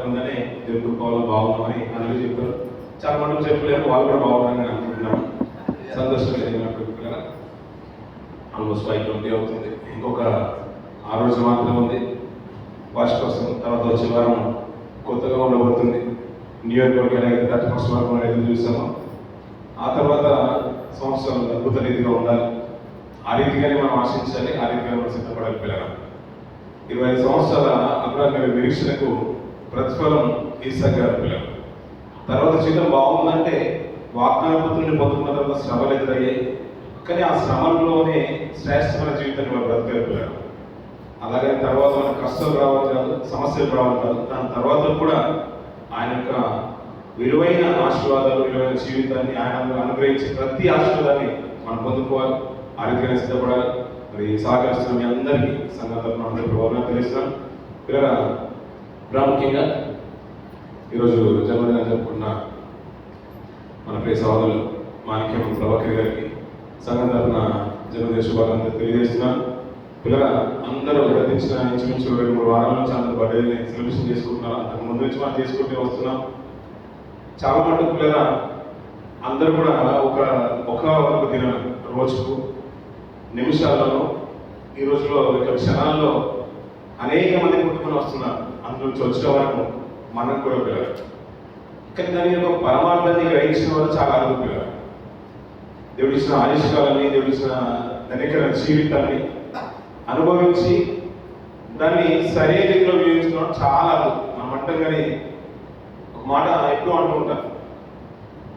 ఉందని దేవుడు వాళ్ళు బాగున్నామని అందరూ చెప్పారు. చాలా మంది చెప్పలేరు, వాళ్ళు కూడా బాగున్నారని అనుకుంటున్నాను. సంతోషంగా ఆల్మోస్ట్ 5:20 అవుతుంది. ఇంకొక 6 రోజులు మాత్రమే ఉంది వార్షికోత్సవం. తర్వాత వచ్చే వారం కొత్తగా ఉండబోతుంది. న్యూ ఇయర్ వరకు ఎలాగైతే 31st వరకు మనం ఎదురు చూస్తామో ఆ తర్వాత సంవత్సరం అద్భుత రీతిగా ఉండాలి. ఆ రీతిగానే మనం ఆశించాలి, ఆ రీతిగా మనం సిద్ధపడాలి. పిల్లలు 25 సంవత్సరాల అగ్రగారి నిరీక్షణకు ప్రతిఫలం ఈసారి పిల్లలు. తర్వాత జీవితం బాగుందంటే వాగ్దానపుత్రుని పొందుకున్న తర్వాత శ్రమలు ఎదురయ్యాయి, కానీ ఆ శ్రమంలోనే శ్రేష్టమైన జీవితాన్ని వాళ్ళు బ్రతకారు పిల్లలు. అలాగే తర్వాత మనకు కష్టాలు రావాలి కాదు, సమస్యలు రావాలి కాదు, దాని తర్వాత కూడా ఆయన యొక్క విలువైన ఆశీర్వాదాలు, విలువైన జీవితాన్ని ఆయన అనుగ్రహించే ప్రతి ఆశీర్వాదాన్ని మనం పొందుకోవాలి. ఆ రీతిగా సిద్ధపడాలి. మరి సహకరిస్తున్న మీ అందరికీ సంఘం తరఫున అందరికీ గౌరవం తెలుస్తున్నాను. పిల్లల ప్రాముఖ్యంగా ఈరోజు జన్మదినం జరుపుకున్న మన ప్రియ సహోదరులు మాణిక్యం ప్రభాకర్ గారికి సంఘం తరఫున జన్మదిన శుభాకాంక్షలు తెలియజేస్తున్నాను. పిల్లల అందరూ గతించిన ఇంచుమించు 2-3 వారాల నుంచి అందరూ బర్త్డేని సెలబ్రేషన్ చేసుకుంటున్నారు. అంతకు ముందు నుంచి మనం చేసుకుంటూ వస్తున్నాం. చాలా మటుకు పిల్లల అందరూ కూడా ఒక దిన రోజుకు నిమిషాలను ఈ రోజులో క్షణాల్లో అనేక మంది పుట్టుకొని వస్తున్నారు. అందులో నుంచి వచ్చిన వరకు మనకు కూడా పిల్లలు. కానీ దాని యొక్క పరమార్థాన్ని గ్రహించిన వాళ్ళు చాలా అరుగు పిల్లలు. దేవుడు ఇచ్చిన ఆయుష్కాలని, దేవుడు ఇచ్చిన ధనికర జీవితాన్ని అనుభవించి దాన్ని సరైన రీతిలో వినియోగించుకోవడం చాలా అరుగు. మనం అంటాం కానీ ఒక మాట ఎప్పుడూ అంటూ ఉంటారు,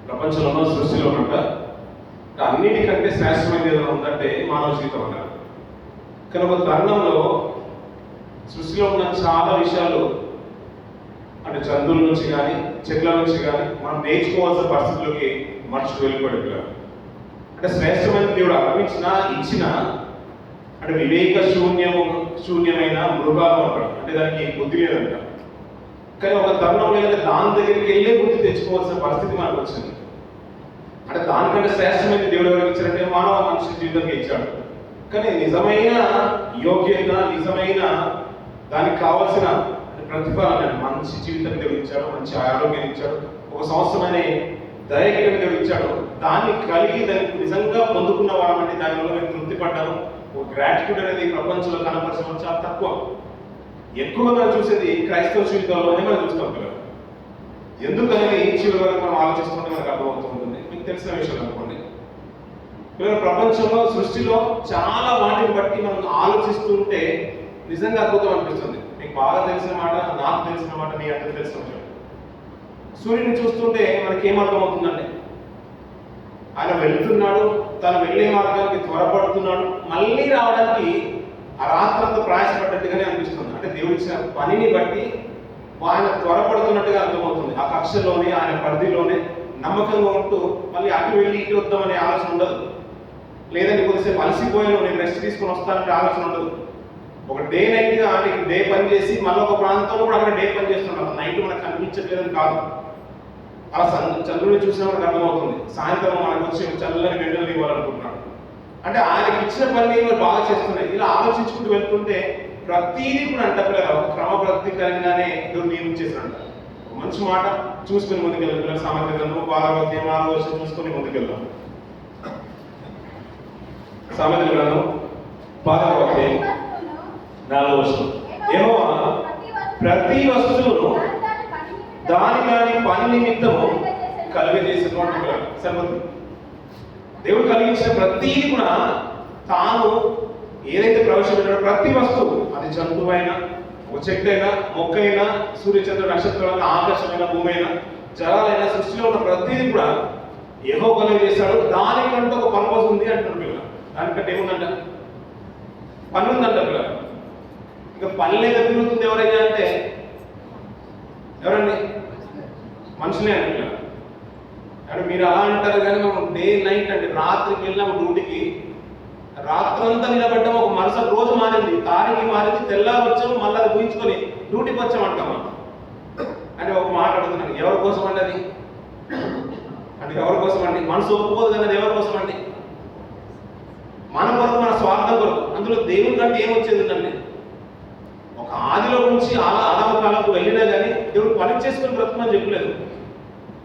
ప్రపంచంలో సృష్టిలో ఉంటా అన్నిటికంటే శ్రేష్టమైన ఏదైనా ఉందంటే మానవ జీవితం అన్నారు. కానీ ఒక తరుణంలో సృష్టిలో ఉన్న చాలా విషయాలు అంటే జంతువుల నుంచి కానీ చెట్ల నుంచి కానీ మనం నేర్చుకోవాల్సిన పరిస్థితుల్లోకి మనుషులు వెళ్ళిపోయారు. అంటే శ్రేష్టమైన దేవుడు ఇచ్చిన అంటే వివేక శూన్యమైన మృగాలు అంటాడు. అంటే దానికి బుద్ధి లేదంట. కానీ ఒక తరుణంలో ఏదైతే దాని దగ్గరికి వెళ్ళే బుద్ధి తెచ్చుకోవాల్సిన పరిస్థితి మనకు వచ్చింది. అంటే దానికంటే శ్రేష్టమైన దేవుడు ఎవరికి ఇచ్చారంటే మానవ మనిషి జీవితంగా ఇచ్చాడు. కానీ నిజమైన యోగ్యత, నిజమైన దానికి కావాల్సిన ప్రతిఫలాన్ని మంచి జీవితం దేవుడు ఇచ్చాడు, మంచి ఆరోగ్యం ఇచ్చాడు, ఒక సంవత్సరమైన దయగలిగిన దేవుడు ఇచ్చాడు. దాన్ని కలిగి దానికి నిజంగా పొందుకున్న వాళ్ళంటే దానివల్ల మేము తృప్తి పడ్డాము. ఒక గ్రాటిట్యూడ్ అనేది ప్రపంచంలో కనపరచడం చాలా తక్కువ. ఎక్కువగా మనం చూసేది క్రైస్తవ జీవితంలోనే మనం చూస్తాం పిల్లలు. ఎందుకనేది చివరి వరకు మనం ఆలోచిస్తుంటే మనకు అర్థమవుతుంటుంది. మీకు తెలిసిన విషయం అనుకోండి పిల్లలు, ప్రపంచంలో సృష్టిలో చాలా వాటిని బట్టి మనం ఆలోచిస్తుంటే నిజంగా అద్భుతం అనిపిస్తుంది. మీకు బాగా తెలిసిన మాట, నాకు తెలిసిన మాట, మీ అందరికి తెలిసిన విషయం. సూర్యుని చూస్తుంటే మనకి ఏమర్థమవుతుందండి? ఆయన వెళ్తున్నాడు, తను వెళ్ళే మార్గానికి త్వరపడుతున్నాడు, మళ్ళీ రావడానికి ఆ రాత్రంతా ప్రయాసపడ్డట్టుగానే అనిపిస్తుంది. అంటే దేవుడు ఇచ్చిన పనిని బట్టి ఆయన త్వరపడుతున్నట్టుగా అర్థమవుతుంది. ఆ కక్షలోనే, ఆయన పరిధిలోనే నమ్మకంగా ఉంటూ మళ్ళీ అటు వెళ్ళి ఇటు వద్దామనే ఆలోచన ఉండదు. లేదంటే కొద్దిసేపు అలసిపోయాను, నేను రెస్ట్ తీసుకొని వస్తానంటే ఆలోచన ఉండదు. ఒక డే నైట్గా డే పని చేసి మళ్ళీ ఒక ప్రాంతంలో కూడా అక్కడ డే పని చేస్తున్నాడు. నైట్ మనకు కనిపించట్లేదని కాదు, అలా చంద్రుడిని చూసినా మనకు అర్థమవుతుంది. సాయంత్రం మనకు వచ్చి చల్లని వెంటనే ఇవ్వాలనుకుంటున్నాడు. అంటే ఆయనకి ఇచ్చిన పని బాగా చేస్తున్నాయి. ఇలా ఆలోచించుకుంటూ వెళ్తుంటే ప్రతిదీ కూడా అంటే ఒక క్రమబద్ధీకరంగానే దేవుడు నియమించేసాడు. మంచి మాట చూసుకుని ముందుకెళ్ళాం పిల్లలు. సామెతల గ్రంథము 12వ అధ్యాయం చూసుకొని ముందుకెళ్దాం. సామెతల గ్రంథం 12వ అధ్యాయం 4వ వచనం. యెహోవా ప్రతి వస్తువును దాని పని నిమిత్తము కలుగజేసినటువంటి సరిపోతుంది. దేవుడు కలిగించిన ప్రతిదీ కూడా తాను ఏదైతే ప్రవేశపెట్టాడో ప్రతి వస్తువు, అది జంతువైనా, ఒక చెట్టు అయినా, మొక్క అయినా, సూర్యచంద్ర నక్షత్రాలైనా, ఆకాశమైన, భూమి అయినా, జలాలైనా, సృష్టిలో ఉన్న ప్రతిదీ కూడా యెహోవా కలుగజేశాడు. దానికంటే ఒక పర్పస్ ఉంది అంటున్నాడు పిల్లలు. దానికంటే ఏముందంట? పని ఉందంట పిల్లలు. ఇక పని లేక తిరుగుతుంది ఎవరైనా అంటే ఎవరండి? మనుషులే అండి పిల్లలు. అంటే మీరు అలా అంటారు కానీ మనం డే నైట్ అంటే రాత్రికి వెళ్ళినాము డ్యూటీకి, రాత్రంతా నిలబడ్డాము, ఒక మరుసటి రోజు మారింది, తారీఖు మారింది, తెల్లారి వచ్చాము, మళ్ళీ అది ఊహించుకొని డ్యూటీకి వచ్చామంటామా? అంటే ఒక మాట అడుగుతున్నాను, ఎవరి కోసం అండి అది? అంటే ఎవరి కోసం అండి? మనసు ఒప్పుకోదు కానీ అది ఎవరి కోసం అండి? మన కొరకు, మన స్వార్థం కొరకు. అందులో దేవుని కంటే ఏమొచ్చేది అండి? ఒక ఆదిలో నుంచి ఆదాము కాలంకు వెళ్ళినా కానీ దేవుడు పని చేసుకొని బ్రతుకుమని చెప్పలేదు,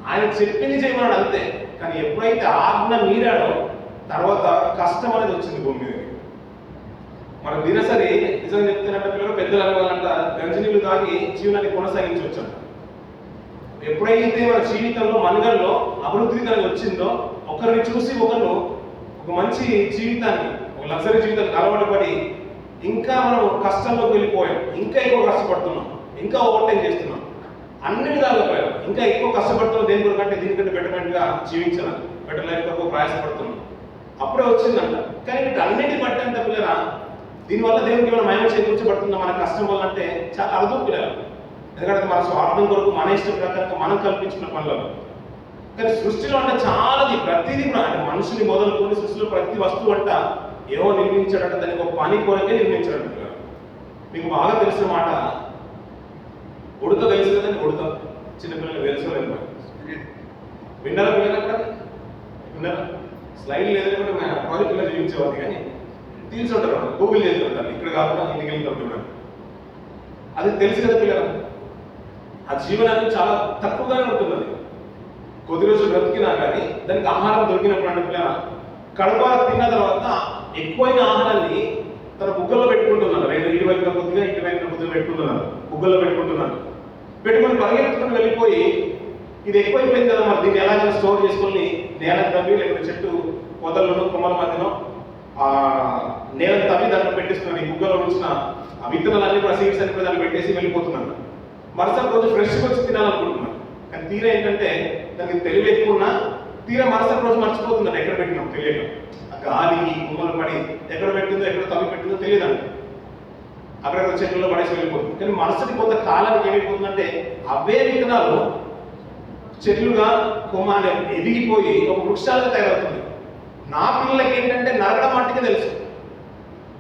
ఆయన చెప్పింది చేయమన్నాడు అంతే. కానీ ఎప్పుడైతే ఆజ్ఞ మీరాడో తర్వాత కష్టం అనేది వచ్చింది భూమి మీద. మన దినసరి నిజంగా చెప్తున్నట్టు పిల్లలు పెద్దలు అనేవాళ్ళంట గంజినీళ్ళు తాగి జీవనాన్ని కొనసాగించవచ్చు. ఎప్పుడైతే మన జీవితంలో మనుగల్లో అభివృద్ధి కలిగి వచ్చిందో, ఒకరిని చూసి ఒకరు ఒక మంచి జీవితాన్ని, ఒక లగ్జరీ జీవితానికి అలవాటు పడి ఇంకా మనం కష్టంలోకి వెళ్ళిపోయాం, ఇంకా ఎక్కువ కష్టపడుతున్నాం, ఇంకా ఓవర్ టైం చేస్తున్నాం, అన్ని విధాలుగా పోయాం, ఇంకా ఎక్కువ కష్టపడుతున్నాం. దేని కొరకంటే దీనికంటే బెటర్మెంట్గా జీవించాలని, బెటర్ లైఫ్ కొరకు ప్రయాసపడుతున్నాం. అప్పుడే వచ్చిందంట. కానీ వీటన్నిటి బట్టి అంటే పిల్లరా, దీనివల్ల దేవునికి ఏమైనా మహిమ చేకూర్చబడుతుందా మన కష్టం వల్ల అంటే చాలా అర్థం పిల్లలు. ఎందుకంటే మన స్వార్థం కొరకు మన ఇష్టం ప్రకారంగా మనం కల్పించుకున్న పనులలో. కానీ సృష్టిలో అంటే చాలాది ప్రతిదీ అంటే మనుషుని మొదలుకొని సృష్టిలో ప్రతి వస్తువు అంట ఏవో నిర్మించాడంట, దానికి ఒక పని కొరకే నిర్మించాడంట. మీకు బాగా తెలిసిన మాట ఉడత తెలుసు కదండి, ఉడత చిన్నపిల్లలు తెలుసుకోలేదు, విన్నారా పిల్లలు? అక్కడ విన్నారా? స్లైడ్ లేదని కూడా మన ప్రాజెక్టులో చూపించేవాళ్ళు, కానీ తీసుకుంటారు, గూగుల్ చేసి ఉంటారు, ఇక్కడ కాకుండా ఇంటికి వెళ్తారు. అది తెలుసు కదా పిల్లలు. ఆ జీవనాన్ని చాలా తక్కువగానే ఉంటుంది. అది కొద్ది రోజులు బ్రతికినా కానీ దానికి ఆహారం దొరికినప్పుడు అంటే పిల్లల కడుప తిన్న తర్వాత ఎక్కువైన ఆహారాన్ని తన బుగ్గల్లో పెట్టుకుంటున్నాను. ఇటువైపున కొద్దిగా ఇటువైపున కొద్దిగా పెట్టుకుంటున్నాను, బుగ్గల్లో పెట్టుకుంటున్నాను. పెట్టుకుని పరిగెత్తుకుని వెళ్ళిపోయి ఇది ఎక్కువైపోయింది కదా, మరి దీన్ని ఎలాగైనా స్టోర్ చేసుకొని నేలకు తవ్వి లేకపోతే చెట్టు పొదల్లోనూ కొమ్మల మధ్యలో నేలను తవ్వి దాంట్లో పెట్టేస్తున్నాను. ఈ బుగ్గలో ఉంచిన ఆ విత్తనాలన్నీ కూడా సీడ్స్ అన్ని దాన్ని పెట్టేసి వెళ్ళిపోతున్నాను. మరుసటి రోజు ఫ్రెష్గా వచ్చి తినాలనుకుంటున్నాను. కానీ తీరా ఏంటంటే దానికి తెలివి ఎక్కువ ఉన్నా తీరా మరుసటి రోజు మర్చిపోతున్నాను ఎక్కడ పెట్టినాం తెలియదు. ఆ గాలికి కొమ్మలు పడి ఎక్కడ పెట్టిందో ఎక్కడ తవ్వి పెట్టిందో తెలియదండి, అక్కడక్కడ చెట్లలో పడేసి వెళ్ళిపోతుంది. కానీ మరుసటి కొంత కాలానికి ఏమైపోతుందంటే అవే విత్తనాలు చెట్లుగా కొమ్మ ఎదిగిపోయి ఒక వృక్షాలుగా తయారవుతుంది. నా పిల్లలకి ఏంటంటే నరకడం మట్టికి తెలుసు,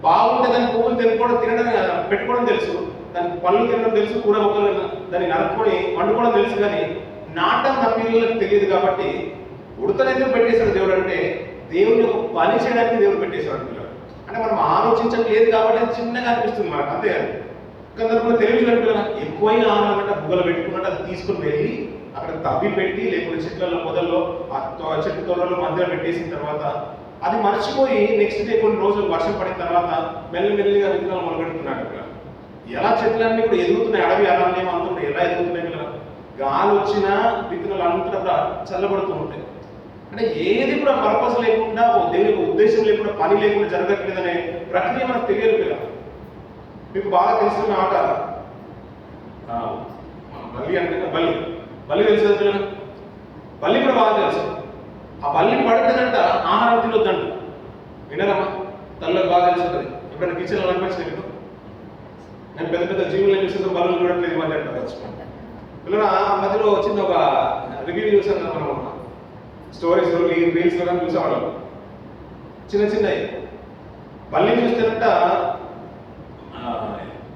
బాగుంటే దాని పువ్వులు తెంపుకోవడం తినడం పెట్టుకోవడం తెలుసు, దానికి పళ్ళు తినడం తెలుసు, కూర మొక్కలు దాన్ని నరుక్కొని వండుకోవడం తెలుసు. కానీ నాటం నా పిల్లలకు తెలియదు. కాబట్టి ఉడతను ఎందుకు పెట్టేశాడు దేవుడు అంటే దేవుని ఒక పని చేయడానికి దేవుడు పెట్టేశాడు పిల్లలు. అంటే మనం ఆలోచించట్లేదు కాబట్టి అది చిన్నగా అనిపిస్తుంది మనకు, అంతే కదా. కొందరు తెలియదు పిల్లలు ఎక్కువైన ఆహారం అంటే బుగ్గలు పెట్టుకున్నట్టు అది తీసుకుని వెళ్ళి అక్కడ తవ్వి పెట్టి లేకపోతే చెట్లలో పొదల్లో ఆ చెట్టు తొర్రలో మధ్యలో పెట్టేసిన తర్వాత అది మర్చిపోయి నెక్స్ట్ డే కొన్ని రోజులు వర్షం పడిన తర్వాత మెల్లమెల్లిగా విత్తనాలు మొదలుపెడుతున్నాడు. ఇక్కడ ఎలా చెట్లన్నీ కూడా ఎదుగుతున్నాయి, అడవి అలానేమో అంతా ఎలా ఎదుగుతున్నాయి కదా, గాలి వచ్చినా విత్తనాలు అంతా కూడా చల్లబడుతూ ఉంటాయి. అంటే ఏది కూడా పర్పస్ లేకుండా దేవునికి ఉద్దేశం లేకుండా పని లేకుండా జరగట్లేదనే ప్రక్రియ మనకు తెలియదు కదా. మీకు బాగా తెలిసిన మాట బల్లి అంటే బల్లి తెలుసు కదా, బల్లి కూడా బాగా తెలుసు. ఆ బల్లి పడితేనంట ఆహారం తినొద్దంట, వినరమ్మా? తల్లకు బాగా తెలుస్తుంది. ఎప్పుడైనా కిచెన్లో అనిపించింది మీకు? నేను పెద్ద పెద్ద జీవులు చూసిన బల్లులు చూడట్లేదు మధ్య పిల్లల మధ్యలో వచ్చింది ఒక రివ్యూ చూసాను మనం, స్టోరీస్ రీల్స్లో కానీ చూసేవాళ్ళం. చిన్న చిన్నవి బల్లిని చూస్తేనంట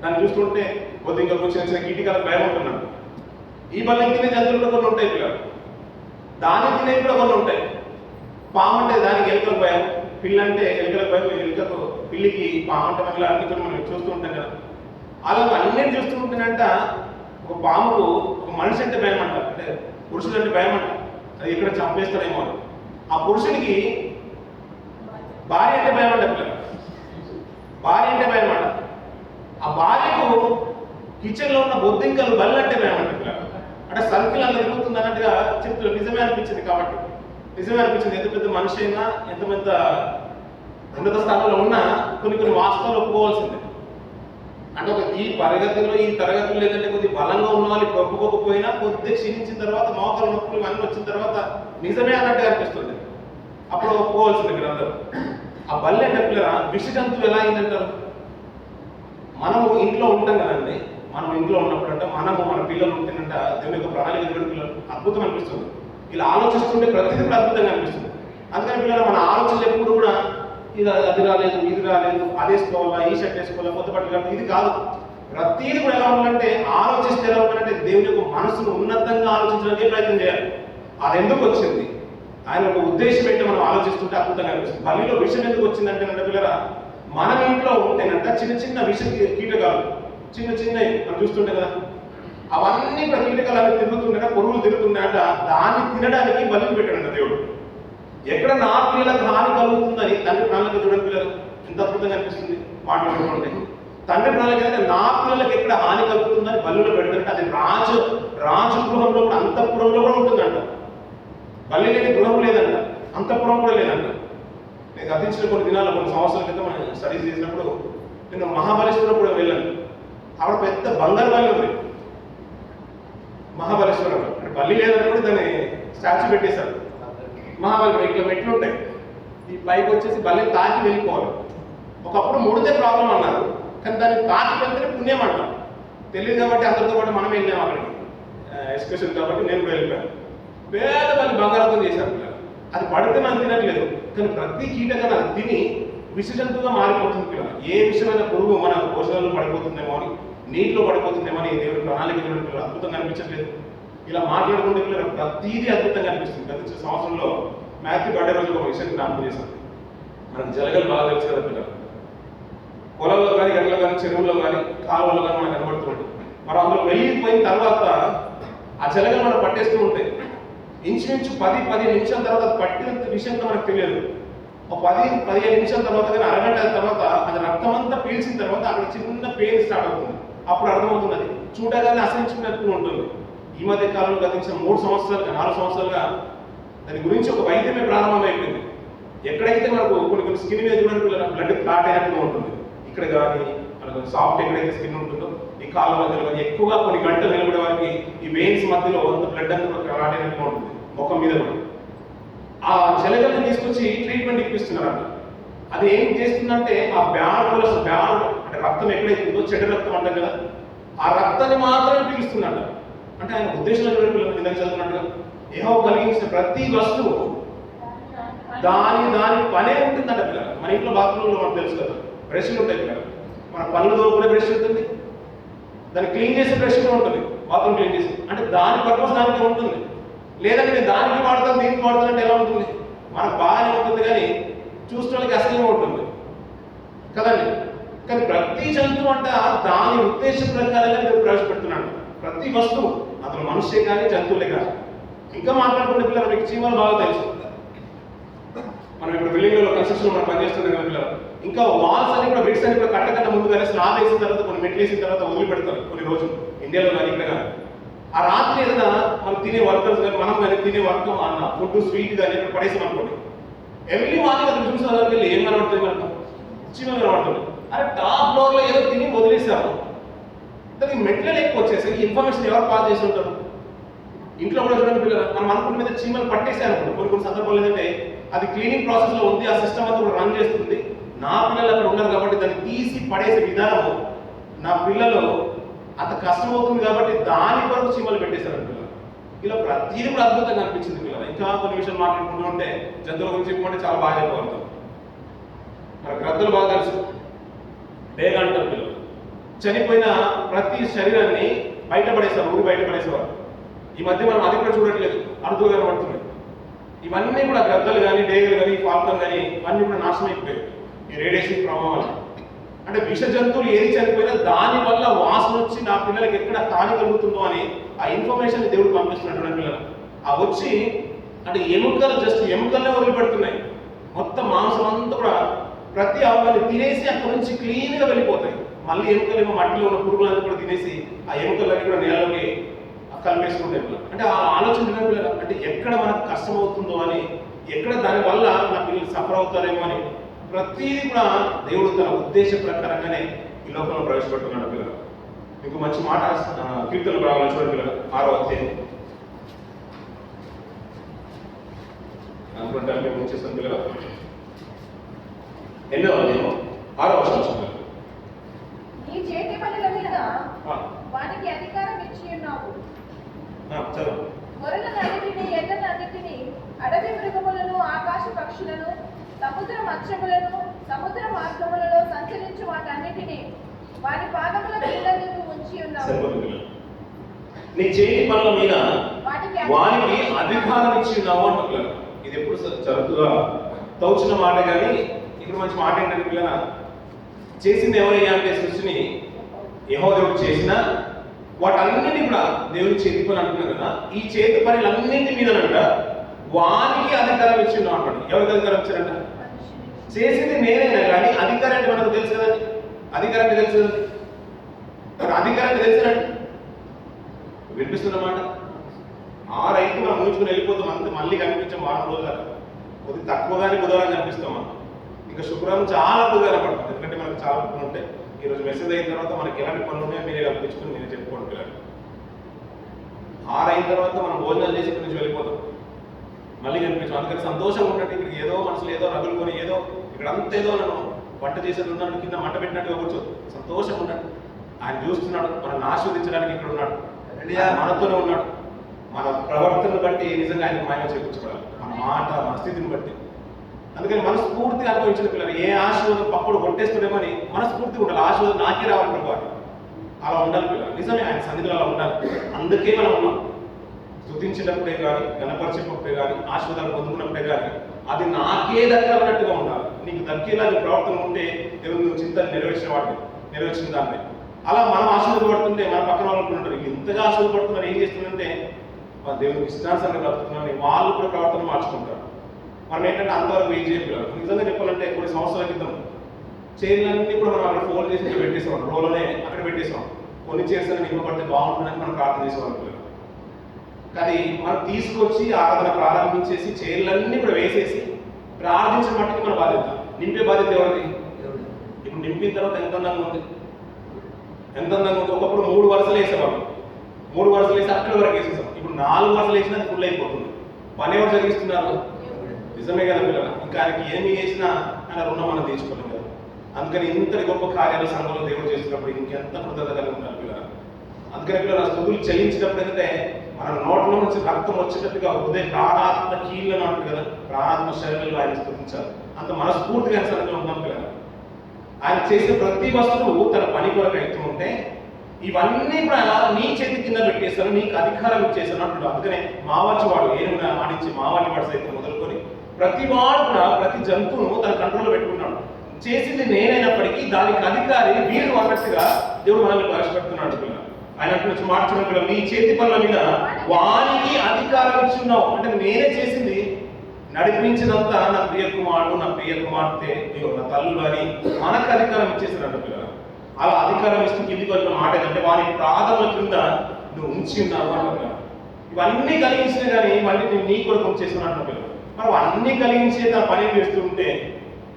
దాన్ని చూస్తుంటే కొద్ది ఇంకా చిన్న చిన్న కీటికాలకు భయం ఉంటున్నాడు. ఈ బల్లిని తినే జంతువులు కూడా కొన్ని ఉంటాయి పిల్లలు, దాన్ని తినేవి కూడా కొన్ని ఉంటాయి. పాము అంటే దానికి ఎలుకలకు భయం, పిల్లి అంటే ఎలుకలకు భయం, ఎలుకకు పిల్లికి పాము అంటే మళ్ళీ అన్ని కొన్ని మనం చూస్తూ ఉంటాం కదా. అలా అన్నిటి చూస్తూ ఉంటేనంట ఒక పాముకు ఒక మనిషి అంటే భయం అంట, అంటే పురుషుడు అంటే భయం అంట, అది ఇక్కడ చంపేస్తాడేమో. ఆ పురుషుడికి భార్య అంటే భయం అంట పిల్లలు, భార్య అంటే భయం అంట. ఆ భార్యకు కిచెన్లో ఉన్న బొద్దింకలు బల్లి అంటే భయం అంట పిల్లలు. అంటే సర్కిల్ అలా తిరుగుతుంది అన్నట్టుగా చెప్తున్నారు. నిజమే అనిపించింది. కాబట్టి నిజమే అనిపించింది. ఎంత పెద్ద మనిషి అయినా ఎంత పెద్ద ఉన్నత స్థానంలో ఉన్నా కొన్ని వాస్తవాలు ఒప్పుకోవాల్సిందే. అంటే ఒక ఈ తరగతిలో లేదంటే కొద్దిగా బలంగా ఉన్న వాళ్ళు ఇప్పుడు ఒప్పుకోకపోయినా కొద్దిగా క్షీణించిన తర్వాత మోకాలు నొప్పులు ఇవన్నీ వచ్చిన తర్వాత నిజమే అన్నట్టుగా అనిపిస్తుంది. అప్పుడు ఒప్పుకోవాల్సింది మీరు అందరూ. ఆ బల్లి అంటే పిల్లల విష జంతువు ఎలా అయిందంటారు? మనము ఇంట్లో ఉంటాం కదండి, మనం ఇంట్లో ఉన్నప్పుడు అంటే మనము మన పిల్లలు ఉంటేనంట దేవుని యొక్క ప్రణాళిక పిల్లలు అద్భుతం అనిపిస్తుంది. ఇలా ఆలోచిస్తుంటే ప్రతిదీ కూడా అద్భుతంగా అనిపిస్తుంది. అందుకని పిల్లలు మన ఆలోచనలు ఎప్పుడు కూడా అది రాలేదు, ఇది రాలేదు, అది వేసుకోవాలా, ఈ షర్ట్ వేసుకోవాలా, కొత్త బట్టలు కావాలి, ఇది కాదు. ప్రతిదీ కూడా ఎలా ఉండాలంటే ఆలోచిస్తే ఎలా ఉండాలంటే దేవుని యొక్క మనసును ఉన్నతంగా ఆలోచించడానికి ప్రయత్నం చేయాలి. అది ఎందుకు వచ్చింది, ఆయన ఒక ఉద్దేశం ఏంటో మనం ఆలోచిస్తుంటే అద్భుతంగా అనిపిస్తుంది. బల్లిలో విషయం ఎందుకు వచ్చిందంటే పిల్లరా మనం ఇంట్లో ఉంటేనంట చిన్న చిన్న విష కీటకాలు చిన్నవి మనం చూస్తుంటే కదా, అవన్నీ కూడా కీటకాలు తిరుగుతుండగా పురుగులు తిరుగుతున్నాయంట. దాన్ని తినడానికి బలి పెట్టాడంట దేవుడు. ఎక్కడ నా పిల్లలకు హాని కలుగుతుందని తండ్రి ప్రణాళిక చూడండి పిల్లలు ఎంత అద్భుతంగా అనిపిస్తుంది మాట్లాడుకుంటే. తండ్రి ప్రణాళిక అయితే నా పిల్లలకు ఎక్కడ హాని కలుగుతుందని బల్లులో పెడుతుంటే అది రాజగృహంలో కూడా అంతఃపురంలో కూడా ఉంటుందంట. బల్లి లేని గృహం లేదంట, అంతఃపురం కూడా లేదంట. నేను గతించిన కొన్ని దినాల్లో కొన్ని సంవత్సరాల క్రితం మనం స్టడీస్ చేసినప్పుడు నేను మహాబలేశ్వరం కూడా వెళ్ళాను. అక్కడ పెద్ద బంగారు బల్లి ఉంది మహాబలేశ్వరంలో. అంటే బల్లి లేదని కూడా దాన్ని స్టాచ్యూ పెట్టేశారు. మహాబలి ఇట్లా మెట్లు ఉంటాయి, ఈ పైకి వచ్చేసి బల్లి తాకి వెళ్ళిపోవాలి. ఒకప్పుడు ముడితే ప్రాబ్లం అన్నారు, కానీ దాన్ని తాకి వెళ్తేనే పుణ్యం అంటాం. తెలియదు కాబట్టి అందరితో పాటు మనం వెళ్ళాము అక్కడికి ఎక్స్కర్షన్ కాబట్టి నేను కూడా వెళ్ళిపోయాను. పేద బల్లి బంగారంతో చేశారు. అది పడితే మనం తినట్లేదు, కానీ ప్రతి కీటకాన్ని అది తిని విషజంతువుగా మారిపోతుంది పిల్లలు. ఏ విషయమైన పురుగు మన పోషకాలలో పడిపోతుందేమో అని, నీటిలో పడిపోతుందేమో అని దేవుడి ప్రణాళిక చూడండి పిల్లలు. అద్భుతంగా అనిపించట్లేదు? ఇలా మాట్లాడుకుంటే పిల్లలు ప్రతిదీ అద్భుతంగా అనిపిస్తుంది. గత సంవత్సరంలో మ్యాథ్యూ బర్త్డే రోజు ఒక విషయం జ్ఞాపకం చేశాను. మనకు జలగలు బాగా తెలుసు కదా పిల్లలు. పొలంలో కానీ గడ్డలో కానీ చెరువుల్లో కానీ కాలువలో కానీ మనకు కనబడుతూ ఉంటుంది. మనం అందులో వెళ్ళిపోయిన తర్వాత ఆ జలగలు మనం పట్టేస్తూ ఉంటాయి. ఇంచుమించు 10-15 నిమిషాల తర్వాత అది పట్టినంత విషయంతో మనకు తెలియదు. ఒక 10-15 నిమిషాల తర్వాత కానీ అరగంట తర్వాత అది రక్తం అంతా పీల్చిన తర్వాత అక్కడ చిన్న పెయిన్ స్టార్ట్ అవుతుంది. అప్పుడు అర్థమవుతుంది అది చూడగానే అసహించుకున్నట్టు ఉంటుంది. ఈ మధ్య కాలంలో గతించిన 3 సంవత్సరాలుగా 4 సంవత్సరాలుగా దాని గురించి ఒక వైద్యమే ప్రారంభమైపోయింది. ఎక్కడైతే మనకు కొన్ని స్కిన్ మీద చూడండి బ్లడ్ క్లాట్ అయినట్టుగా ఉంటుంది, ఇక్కడ కానీ మనకు సాఫ్ట్ ఎక్కడైతే స్కిన్ ఉంటుందో ఈ కాళ్ళ మధ్యలో కానీ ఎక్కువగా కొన్ని గంటలు నిలబడే వారికి ఈ వెయిన్స్ మధ్యలో అంత బ్లడ్ అంతా క్లాట్ అయినట్టుగా ఉంటుంది ముఖం మీద కూడా. ఆ జలగల్ని తీసుకొచ్చి ట్రీట్మెంట్ ఇప్పిస్తున్నారంట. అది ఏం చేస్తుందంటే ఆ బ్యాడ్ అంటే రక్తం ఎక్కడైతే ఉందో చెడ్డ రక్తం అంటాం కదా, ఆ రక్తాన్ని మాత్రమే పీలుస్తుందంట. అంటే ఆయన ఉద్దేశంలో చూడండి పిల్లలు చదువుతున్నట్టుగా యెహోవా కలిగించిన ప్రతి వస్తువు దాని పనే ఉంటుందంట పిల్లలు. మన ఇంట్లో బాత్రూంలో మనకు తెలుసు కదా బ్రష్లు ఉంటాయి పిల్లలు. మన పనులు దోపుకునే బ్రష్ ఉంటుంది, దాన్ని క్లీన్ చేసే బ్రష్ కూడా ఉంటుంది, బాత్రూమ్ క్లీన్ చేసి. అంటే దాని పర్పస్ దానికి ఉంటుంది. లేదంటే నేను దానికి వాడతాను దీనికి వాడతాను అంటే ఎలా ఉంటుంది? మనకు బాగానే ఉంటుంది కానీ చూసిన వాళ్ళకి అసహ్యంగా ఉంటుంది కదండి. కానీ ప్రతి జంతువు అంటే దాని ఉద్దేశం ప్రకారంగా నేను ప్రవేశపెడుతున్నాను. ప్రతి వస్తువు అతను మనుష్యే కానీ జంతువులే కానీ. ఇంకా మాట్లాడుకునే పిల్లలు మీకు చీమలు బాగా తెలుసు. మనం ఇప్పుడు బిల్డింగ్లో కన్స్ట్రక్షన్ మనం పనిచేస్తున్నాం కదా పిల్లలు. ఇంకా వాల్స్ అని కూడా బిడ్స్ అని కూడా కట్టకన్నా ముందుగానే స్లాబ్ వేసిన తర్వాత కొన్ని మెట్లు వేసిన తర్వాత వదిలిపెడతారు కొన్ని రోజులు ఇండియాలో కానీ ఇక్కడ కానీ. ఆ రాత్రి ఏదైనా మనం తినే వర్కర్స్ కానీ మనం కానీ తినే వర్క్ అన్న ఫుడ్ స్వీట్ కానీ ఇక్కడ పడేసాం అనుకోండి, ఎవ్రీ మార్నింగ్ అతను చూసిన వెళ్ళి ఏం కనబడుతుంది మనకు? చీమలు కనబడుతుంది. అరే టాప్ ఫ్లోర్లో ఏదో తిని వదిలేసాము, దానికి మెట్లే ఎక్కువ వచ్చేసి ఇన్ఫర్మేషన్ ఎవరు పాస్ చేసి ఉంటారు? ఇంట్లో కూడా చూడండి పిల్లలు, మనం అనుకున్న మీద చీమలు పట్టేసారు అనుకోండి. కొన్ని సందర్భాలు ఏంటంటే అది క్లీనింగ్ ప్రాసెస్లో ఉంది, ఆ సిస్టమ్ అంతా కూడా రన్ చేస్తుంది. నా పిల్లలు అక్కడ ఉన్నారు కాబట్టి దాన్ని తీసి పడేసే విధానము నా పిల్లలు అంత కష్టం అవుతుంది కాబట్టి దాని కొరకు చీమలు పెట్టేశారు పిల్లలు. ఇలా ప్రతిదీ కూడా అద్భుతంగా అనిపించింది పిల్లలు. ఇంకా కొన్ని విషయాలు మాట్లాడుకుంటూ ఉంటే జంతువుల గురించి చెప్పుకుంటే చాలా బాగా చెప్పగలుగుతాం. మన గ్రద్దలు బాగా తెలుసు, డేగ అంటారు పిల్లలు. చనిపోయిన ప్రతి శరీరాన్ని బయటపడేశారు, ఊరి బయటపడేసేవారు. ఈ మధ్య మనం అది కూడా చూడట్లేదు, అరుదుగా కనబడుతున్నాయి. ఇవన్నీ కూడా గ్రద్దలు కానీ డేగలు కానీ ఫాల్కన్ కానీ ఇవన్నీ కూడా నాశనం అయిపోయాయి ఈ రేడియేషన్ ప్రభావం వల్ల. అంటే విష జంతువులు ఏది చనిపోయినా దాని వల్ల వాసన వచ్చి నా పిల్లలకి ఎక్కడ హాని కలుగుతుందో అని ఆ ఇన్ఫర్మేషన్ దేవుడు పంపిస్తున్నటువంటి పిల్లలు. ఆ వచ్చి అంటే ఎముకలు జస్ట్ ఎముకలనే వదిలిపెడుతున్నాయి. మొత్తం మాంసం అంతా కూడా ప్రతి అవగాన్ని తినేసి అక్కడ నుంచి క్లీన్గా వెళ్ళిపోతాయి. మళ్ళీ ఎముకలు మట్టిలో ఉన్న పురుగులంతా కూడా తినేసి ఆ ఎముకలన్నీ కూడా నేలలోకి కలిపేసుకుంటాయి పిల్లలు. అంటే ఆ ఆలోచన పిల్లలు అంటే ఎక్కడ మనకు కష్టం అవుతుందో అని, ఎక్కడ దానివల్ల నా పిల్లలు సఫర్ అవుతారేమో అని ప్రతిదీ కూడా దేవుడు తన ఉద్దేశ ప్రకారంగానే ఈ లోకంలో ప్రవేశపెడుతున్నాడు పిల్లలు. మీకు మంచి మాట కీర్తనలు రావాలని చూడండి పిల్లలు. 6వ అధ్యాయం అనుకుంటా మేము వచ్చేస్తాం పిల్లలు. 8వ అధ్యాయం 6వ వచనం. నీ చేతి పనుల మీద వాటికి అధికారం ఇచ్చి ఉన్నావు. చదువు. గొర్రెలన్నిటిని ఎడ్లనన్నిటిని అడవి మృగములను ఆకాశ పక్షులను సముద్ర మత్స్యములను సముద్ర మార్గములలో సంచరించు వాటన్నిటిని వారి పాదముల కింద నీవు ఉంచి ఉన్నావు. నీ చేతి పనుల మీద వారికి అధికారం ఇచ్చి ఉన్నావు అంటున్నారు. ఇది ఎప్పుడు చదువుగా తోచిన మాట కానీ ఇక్కడ మంచి మాట ఏంటంటే పిల్లల చేసింది ఎవరయ్యా అంటే సృష్టిని యెహోవా దేవుడు చేసినా వాటన్నిటి కూడా దేవుని చేతి పని అంటున్నారు కదా, ఈ చేతి పనులన్నింటి మీదనంట వానికి అధికారం ఇచ్చిండు అంటాడు. ఎవరికి అధికారం ఇచ్చారంట? చేసింది నేనైనా కానీ అధికారం అంటే మనకు తెలుసు కదండి. అధికారం అంటే తెలుసు కదండి. అధికారం అంటే తెలుసునండి. వినిపిస్తున్నమాట. ఆ రైతు మనం ఊహించుకుని వెళ్ళిపోతాం. అంతే, మళ్ళీ కనిపించాం వారం రోజులు కొద్ది తక్కువగానే బుధవారం కనిపిస్తాం మనం. ఇంకా శుక్రవారం చాలా బుధవారం పడుతుంది. ఎందుకంటే మనకు చాలా పనులు ఉంటాయి. ఈరోజు మెసేజ్ అయిన తర్వాత మనకి ఎలాంటి పనులు ఉన్నాయో మీరే కనిపించుకుని మీరే చెప్పుకోండి పిల్లలు. 6 అయిన తర్వాత మనం భోజనాలు చేసి ఇక్కడి నుంచి వెళ్ళిపోతాం, మళ్ళీ కనిపించాం. అందుకని సంతోషంగా ఉండండి. ఇక్కడ ఏదో మనసులో ఏదో రగులుకొని ఏదో ఇక్కడ అంత ఏదో నన్ను వంట చేసేది ఉన్నాడు, కింద మంట పెట్టినట్టుగా కూర్చోదు. సంతోషంగా ఉండండి. ఆయన చూస్తున్నాడు, మనల్ని ఆస్వాదించడానికి ఇక్కడ ఉన్నాడు, మనతోనే ఉన్నాడు. మన ప్రవర్తనను బట్టి నిజంగా ఆయన మాయ చేకూర్చబడాలి, మన మాట, మన స్థితిని బట్టి. అందుకని మనస్ఫూర్తిగా అనుభవించిన పిల్లలు ఏ ఆశీర్వాదం పప్పుడు కొట్టేస్తుండేమని మనస్ఫూర్తిగా ఉండాలి. ఆశీర్వాదం నాకే రావాలి ప్రభు, అలా ఉండాలి పిల్లలు. నిజమే, ఆయన సన్నిధిలో అలా ఉండాలి. అందుకే మనం ఉన్నాం. స్తుతించినప్పుడే కానీ, గణపరిచేటప్పుడే కానీ, ఆశీర్వాదాలు పొందుకున్నప్పుడే కానీ అది నాకే దక్కాలన్నట్టుగా ఉండాలి. నీకు దక్కేలా నీ ప్రవర్తన ఉంటే దేవుడు నువ్వు చింతలు నెరవేర్చిన దాన్ని. అలా మనం ఆశీర్వదపడుతుంటే మన పక్కన వాళ్ళు ఉంటారు, ఇంతగా ఆశీర్వదపడుతున్నారు, ఏం చేస్తుందంటే దేవునికి ఇష్టానుసారంగా బ్రతుకుతున్నారని వాళ్ళు కూడా ప్రవర్తన మార్చుకుంటారు. మనం ఏంటంటే అంతవరకు ఏం చేయగలరు. నిజంగా చెప్పాలంటే కొన్ని సంవత్సరాల క్రితం చైర్లన్నీ కూడా మనం అక్కడ ఫోల్డ్ చేసి పెట్టేసాం, రోలోనే అక్కడ పెట్టేసాం. కొన్ని చైర్స్ అని నింపబడితే బాగుంటుందని మనం ప్రార్థన చేసేవాళ్ళం. కానీ మనం తీసుకొచ్చి ఆరాధన ప్రారంభించేసి చైర్లన్నీ కూడా వేసేసి ప్రార్థించిన మట్టికి మన బాధ్యత. నింపే బాధ్యత ఎవరిది? ఇప్పుడు నింపిన తర్వాత ఎంత అందంగా ఉంది. ఒకప్పుడు 3 వరుసలు వేసేవాళ్ళం, 3 వరుసలు వేసి అక్కడ వరకు వేసేసాం. ఇప్పుడు 4 వరుసలు వేసినా ఫుల్ అయిపోతుంది. పని ఎవరు జరిగిస్తున్నారు? నిజమే కదా పిల్లలు. ఇంకా ఆయనకి ఏమి చేసినా ఆయన రుణం మనం తీర్చుకోలేం కదా. అందుకని ఇంతటి గొప్ప కార్యాలు సంఘంలో దేవుడు చేస్తున్నప్పుడు ఇంకెంత కృతజ్ఞత కలిగి ఉండాలి పిల్లలు. అందుకని పిల్లలు ఆ స్తుతులు చెల్లించినప్పుడు ఏంటంటే మన నోట్లో నుంచి రక్తం వచ్చేటట్టుగా హృదయ ప్రాణాత్మ కీళ్ళను అంటారు కదా, ప్రాణాత్మ శరీరంలో ఆయన స్తుతించాలి. అంత మనస్ఫూర్తిగా ఆయన సన్నిధిలో ఉన్నాం పిల్లలు. ఆయన చేసే ప్రతి వస్తువు తన పని కొరకు అవుతూ ఉంటే ఇవన్నీ కూడా నీ చేతి కింద పెట్టేస్తాను, నీకు అధికారం ఇచ్చేస్తాను అంటున్నాడు. అందుకనే మావాచి వాడు ఏనుగున ఆడించి మావాటి వాడు సైతం మొదలుకొని ప్రతి వాడు కూడా ప్రతి జంతువును తన కంట్రోల్లో పెట్టుకున్నాడు. చేసింది నేనైనప్పటికీ దానికి అధికారి వీడు అన్నట్టుగా దేవుడు మనల్ని ప్రవేశపెడుతున్నాడు పిల్లలు. ఆయన నుంచి మార్చుకున్న నీ చేతి పనుల మీద వానికి అధికారం ఇచ్చున్నావు అంటే నేనే చేసింది, నడిపించినంతా నా ప్రియ కుమారుడు నా ప్రియ కుమార్తె నా తల్లులు అని మనకు అధికారం ఇచ్చేసినట్టు పిల్లలు. అలా అధికారం ఇస్తూ కిందికి వచ్చిన మాట ఏంటంటే వాని ప్రాధముల కింద నువ్వు ఉంచి ఉన్నావు అంటున్నా. ఇవన్నీ కలిగించినా కానీ మళ్ళీ నేను నీ కొరకు ఉంచేస్తున్నాను పిల్లలు. మనం అన్ని కలిగించే తన పని చేస్తూ ఉంటే